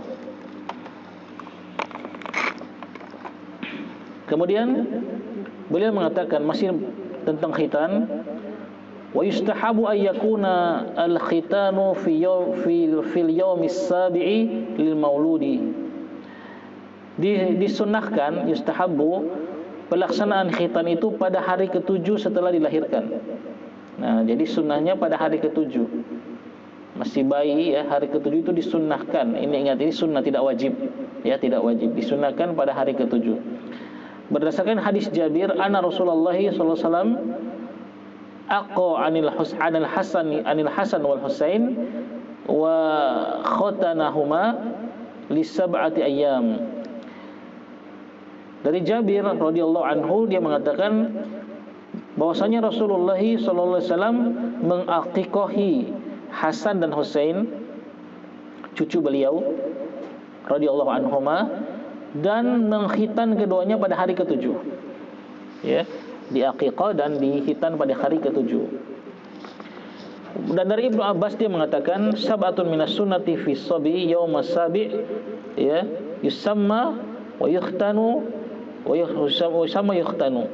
Kemudian beliau mengatakan masih tentang khitan, wa yustahabu ay yakuna al-khitanu fil yawmis sabi'i lil mauludi. Disunnahkan, yustahabu, pelaksanaan khitan itu pada hari ke-7 setelah dilahirkan. Nah, jadi sunnahnya pada hari ke-7. Masih bayi ya, hari ke-7 itu disunnahkan. Ini ingat, ini sunnah, tidak wajib. Ya, tidak wajib. Disunnahkan pada hari ke-7. Berdasarkan hadis Jabir, anna Rasulullah sallallahu alaihi wasallam aqa anil Hasan wal Husain wa khatanahuma li sab'ati ayyam. Dari Jabir radhiyallahu anhu, dia mengatakan bahwasanya Rasulullah sallallahu alaihi wasallam mengaqiqahi Hasan dan Husain, cucu beliau radhiyallahu anhuma, dan mengkhitan keduanya pada hari ke-7. Ya, diaqiqah dan dihitan pada hari ke-7. Dan dari Ibnu Abbas dia mengatakan sab'atun minas sunnati fi sabi yaumas sabi', ya, yusamma wa yukhtanu wa yusamma yukhtanu.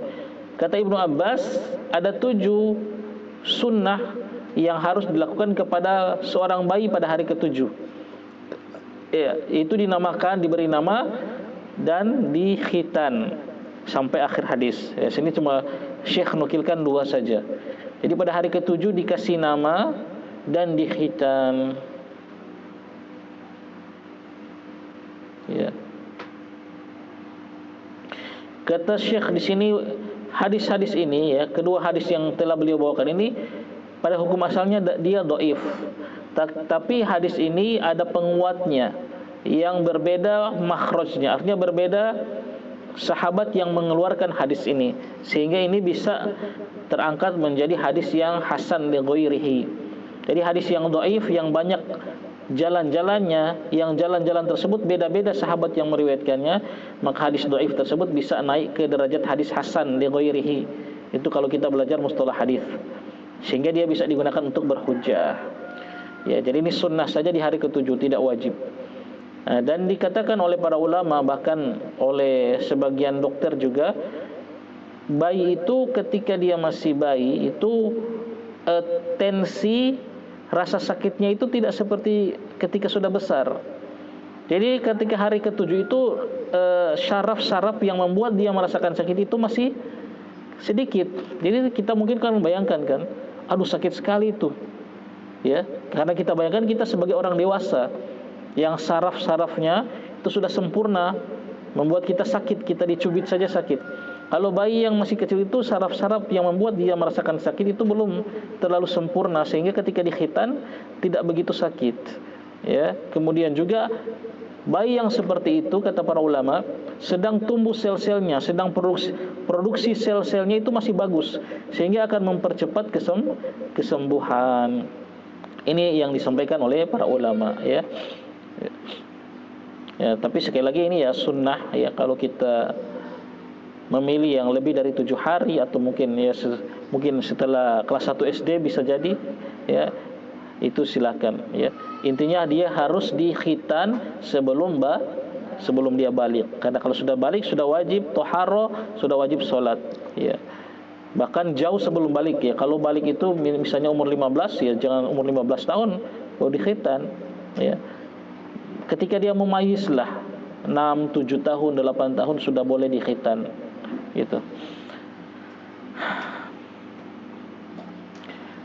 Kata Ibnu Abbas, ada 7 sunnah yang harus dilakukan kepada seorang bayi pada hari ke-7. Ya, itu dinamakan, diberi nama dan dikhitan sampai akhir hadis. Ya, sini cuma Syekh nukilkan 2 saja. Jadi pada hari ke-7 dikasih nama dan dikhitan. Ya. Kata Syekh di sini, hadis-hadis ini ya, kedua hadis yang telah beliau bawakan ini pada hukum asalnya dia dhaif. Tapi hadis ini ada penguatnya yang berbeda makhrajnya, artinya berbeda sahabat yang mengeluarkan hadis ini, sehingga ini bisa terangkat menjadi hadis yang hasan li ghairihi. Jadi hadis yang dhaif yang banyak jalan-jalannya, yang jalan-jalan tersebut beda-beda sahabat yang meriwayatkannya, maka hadis dhaif tersebut bisa naik ke derajat hadis hasan li ghairihi. Itu kalau kita belajar mustalah hadis, sehingga dia bisa digunakan untuk berhujjah. Ya, jadi ini sunnah saja di hari ketujuh, tidak wajib. Dan dikatakan oleh para ulama, bahkan oleh sebagian dokter juga, bayi itu ketika dia masih bayi itu tensi rasa sakitnya itu tidak seperti ketika sudah besar. Jadi ketika hari ketujuh itu syaraf-syaraf yang membuat dia merasakan sakit itu masih sedikit. Jadi kita mungkin kan membayangkan kan, aduh sakit sekali itu, ya, karena kita bayangkan kita sebagai orang dewasa yang saraf-sarafnya itu sudah sempurna, membuat kita sakit, kita dicubit saja sakit. Kalau bayi yang masih kecil itu saraf-saraf yang membuat dia merasakan sakit itu belum terlalu sempurna, sehingga ketika dikhitan tidak begitu sakit, ya. Kemudian juga bayi yang seperti itu, kata para ulama, sedang tumbuh sel-selnya, sedang produksi sel-selnya itu masih bagus, sehingga akan mempercepat kesembuhan. Ini yang disampaikan oleh para ulama, ya. Ya, tapi sekali lagi ini ya sunnah, ya, kalau kita memilih yang lebih dari 7 hari atau mungkin ya mungkin setelah kelas 1 SD bisa jadi, ya, itu silakan, ya. Intinya dia harus dikhitan sebelum dia balik. Karena kalau sudah balik sudah wajib toharo, sudah wajib sholat, ya. Bahkan jauh sebelum balik, ya. Kalau balik itu misalnya umur 15, ya jangan umur 15 tahun baru dikhitan, ya. Ketika dia memayis lah 6, 7 tahun, 8 tahun sudah boleh dikhitan, gitu.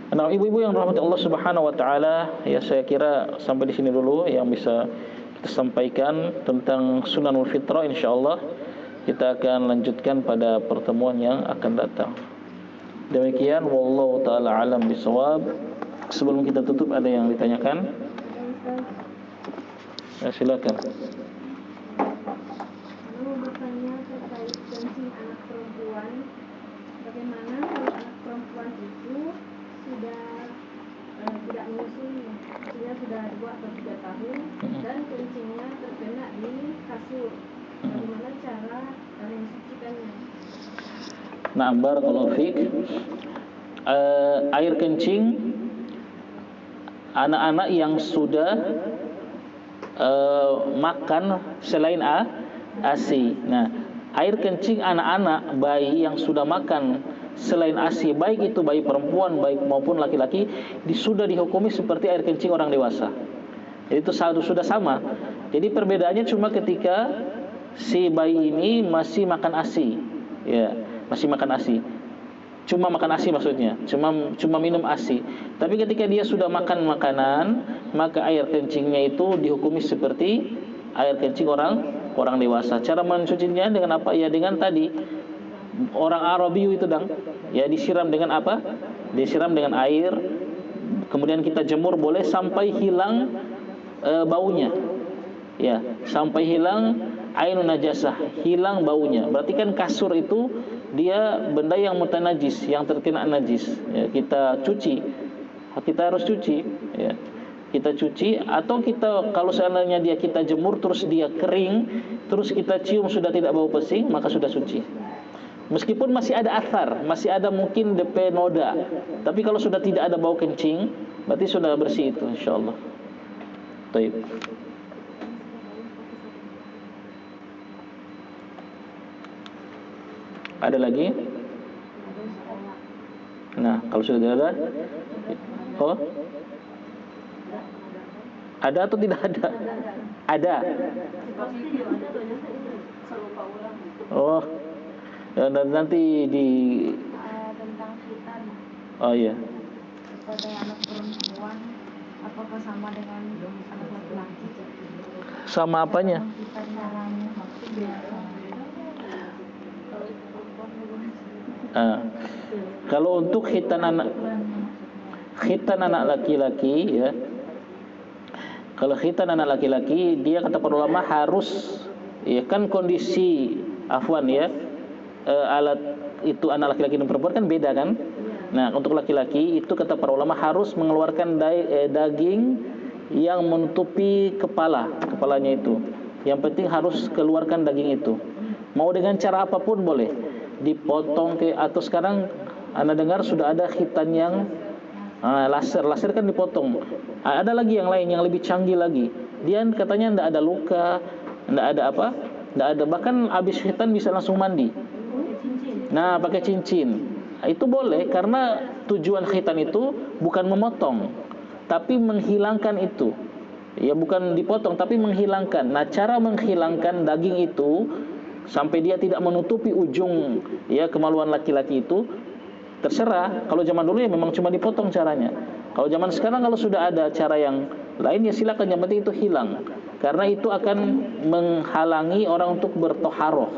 Nah, ibu-ibu yang rahmati Allah Subhanahu wa taala, ya, saya kira sampai di sini dulu yang bisa kita sampaikan tentang Sunanul Fitrah. Insyaallah kita akan lanjutkan pada pertemuan yang akan datang. Demikian, wallahu taala alam bisawab. Sebelum kita tutup, ada yang ditanyakan? Ya, silakan. Mau bertanya terkait kencing anak perempuan. Bagaimana kalau anak perempuan itu sudah tidak menyusui, maksudnya sudah 2 atau 3 tahun dan kencingnya terkena di kasur, bagaimana cara mensucikannya? Nah, barakallahu fiik. Air kencing anak-anak yang sudah makan selain ASI. Nah, air kencing anak-anak bayi yang sudah makan selain ASI, baik itu bayi perempuan baik maupun laki-laki, sudah dihukumi seperti air kencing orang dewasa. Jadi itu sudah sama. Jadi perbedaannya cuma ketika si bayi ini masih makan ASI, ya, masih makan ASI. Cuma makan ASI maksudnya, cuma minum ASI. Tapi ketika dia sudah makan makanan, maka air kencingnya itu dihukumi seperti air kencing orang dewasa. Cara mencucinya dengan apa? Ya dengan tadi orang Arabiu itu ya disiram dengan apa? Disiram dengan air, kemudian kita jemur boleh sampai hilang baunya. Ya, sampai hilang ainun najasah, hilang baunya. Berarti kan kasur itu dia benda yang mutanajis, yang terkena najis, ya, kita cuci, kita harus cuci, ya, kita cuci. Atau kita kalau seandainya kita jemur terus dia kering, terus kita cium sudah tidak bau pesing, maka sudah suci. Meskipun masih ada athar, masih ada mungkin DP noda, tapi kalau sudah tidak ada bau kencing, berarti sudah bersih itu, insyaallah. Baik. Ada lagi? Nah, kalau sudah tidak ada, oh, ada atau tidak ada? Ada. Oh, dan nanti di Tentang khitan. Oh iya. Pada anak perempuan, apakah sama dengan anak laki-laki? Sama apanya? Kalau untuk khitan anak laki-laki, ya, kalau khitan anak laki-laki, dia kata para ulama harus, ya kan kondisi afwan, ya, alat itu anak laki-laki dan perempuan kan beda kan. Nah, untuk laki-laki itu kata para ulama harus mengeluarkan daging yang menutupi kepalanya itu. Yang penting harus keluarkan daging itu. Mau dengan cara apapun boleh, dipotong atau sekarang Anda dengar sudah ada khitan yang laser kan dipotong. Ada lagi yang lain yang lebih canggih lagi. Dia katanya tidak ada luka, tidak ada apa, tidak ada, bahkan habis khitan bisa langsung mandi. Nah, pakai cincin. Itu boleh karena tujuan khitan itu bukan memotong, tapi menghilangkan itu. Ya, bukan dipotong tapi menghilangkan. Nah, cara menghilangkan daging itu sampai dia tidak menutupi ujung ya kemaluan laki-laki itu terserah. Kalau zaman dulu ya memang cuma dipotong caranya. Kalau zaman sekarang kalau sudah ada cara yang lain ya silakan, yang penting itu hilang. Karena itu akan menghalangi orang untuk bertoharoh.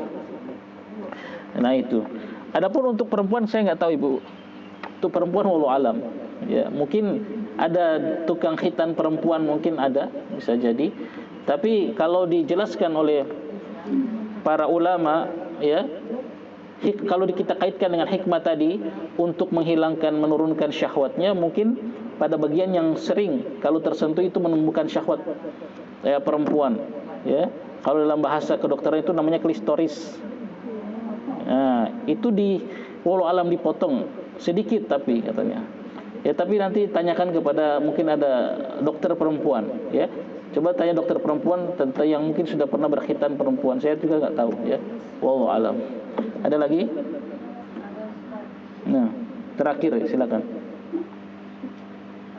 Nah itu. Adapun untuk perempuan saya nggak tahu Ibu. Untuk perempuan wallahu alam. Ya, mungkin ada tukang khitan perempuan, mungkin ada, bisa jadi. Tapi kalau dijelaskan oleh para ulama ya, kalau kita kaitkan dengan hikmah tadi untuk menghilangkan, menurunkan syahwatnya, mungkin pada bagian yang sering kalau tersentuh itu menemukan syahwat ya, perempuan ya. Kalau dalam bahasa kedokteran itu namanya klistoris. Nah, itu walau alam dipotong sedikit tapi katanya. Ya, tapi nanti tanyakan kepada mungkin ada dokter perempuan ya. Coba tanya dokter perempuan tentang yang mungkin sudah pernah berkhitan perempuan. Saya juga nggak tahu ya. Wallahu alam. Ada lagi? Nah, terakhir silakan.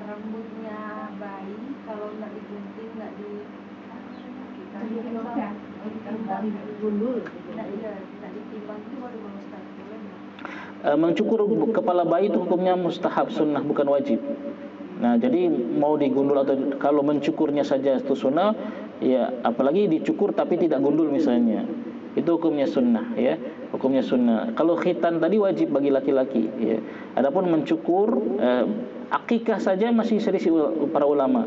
Rambutnya bayi kalau nggak digunting, nggak ditimbang itu baru mustahab. Mencukur kepala bayi itu hukumnya mustahab, sunnah, bukan wajib. Nah, jadi mau digundul atau kalau mencukurnya saja itu sunnah, ya apalagi dicukur tapi tidak gundul misalnya, itu hukumnya sunnah ya, hukumnya sunnah. Kalau khitan tadi wajib bagi laki-laki ya. Adapun mencukur akikah saja masih selisih para ulama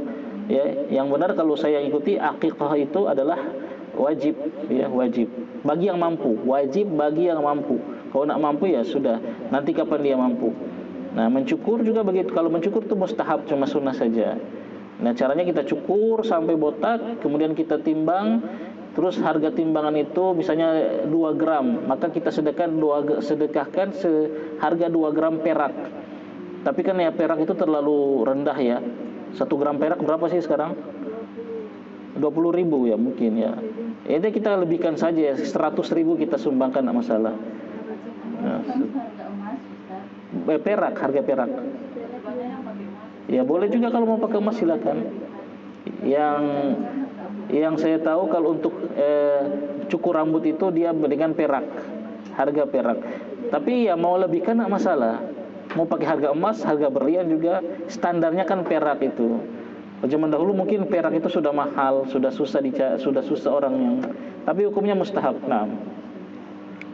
ya. Yang benar kalau saya ikuti akikah itu adalah wajib ya, wajib bagi yang mampu, wajib bagi yang mampu. Kalau nak mampu ya sudah, nanti kapan dia mampu. Nah, mencukur juga begitu. Kalau mencukur itu mustahab, cuma sunnah saja. Nah, caranya kita cukur sampai botak, kemudian kita timbang. Terus harga timbangan itu misalnya 2 gram, maka kita sedekahkan seharga 2 gram perak. Tapi kan ya perak itu terlalu rendah ya. 1 gram perak berapa sih sekarang? 20.000 ya mungkin ya. Ini kita lebihkan saja ya, 100.000 kita sumbangkan, tidak masalah. Nah, perak, harga perak. Ya boleh juga kalau mau pakai emas silakan. Yang saya tahu kalau untuk cukur rambut itu dia dengan perak, harga perak. Tapi ya mau lebihkan tidak masalah. Mau pakai harga emas, harga berlian juga standarnya kan perak itu. Zaman dahulu mungkin perak itu sudah mahal, sudah susah orang yang. Tapi hukumnya mustahab. Nah.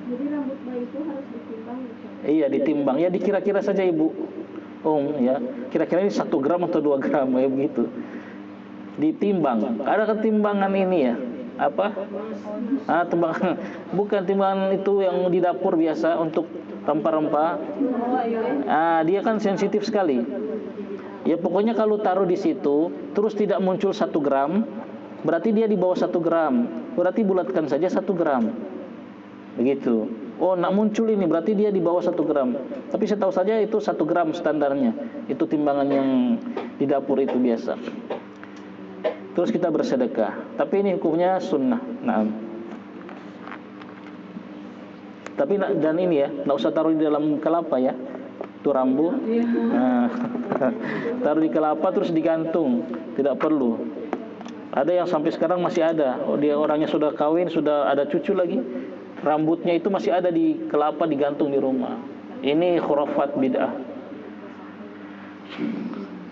Jadi rambut bayi itu harus ditimbang. Iya, ditimbang. Ya dikira-kira saja Ibu. Ya, kira-kira ini 1 gram atau 2 gram ya begitu. Ditimbang. Ada ketimbangan ini ya. Apa? Timbangan. Bukan timbangan itu yang di dapur biasa untuk rempah-rempah. Dia kan sensitif sekali. Ya pokoknya kalau taruh di situ terus tidak muncul 1 gram, berarti dia di bawah 1 gram. Berarti bulatkan saja 1 gram. Begitu. Oh, nak muncul ini berarti dia di bawah 1 gram. Tapi saya tahu saja itu 1 gram standarnya. Itu timbangan yang di dapur itu biasa. Terus kita bersedekah. Tapi ini hukumnya sunnah. Nah. Tapi dan ini ya, enggak usah taruh di dalam kelapa ya. Itu rambu. Nah, taruh di kelapa terus digantung. Tidak perlu. Ada yang sampai sekarang masih ada. Oh, dia orangnya sudah kawin, sudah ada cucu lagi. Rambutnya itu masih ada di kelapa digantung di rumah. Ini khurafat bid'ah.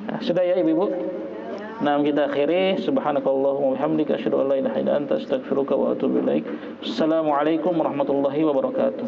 Nah, sudah ya Ibu-ibu. Nah, kita akhiri. Subhanakallahumma wa bihamdika asyhadu an la ilaha illa anta astaghfiruka wa atubu ilaik. Assalamualaikum warahmatullahi wabarakatuh.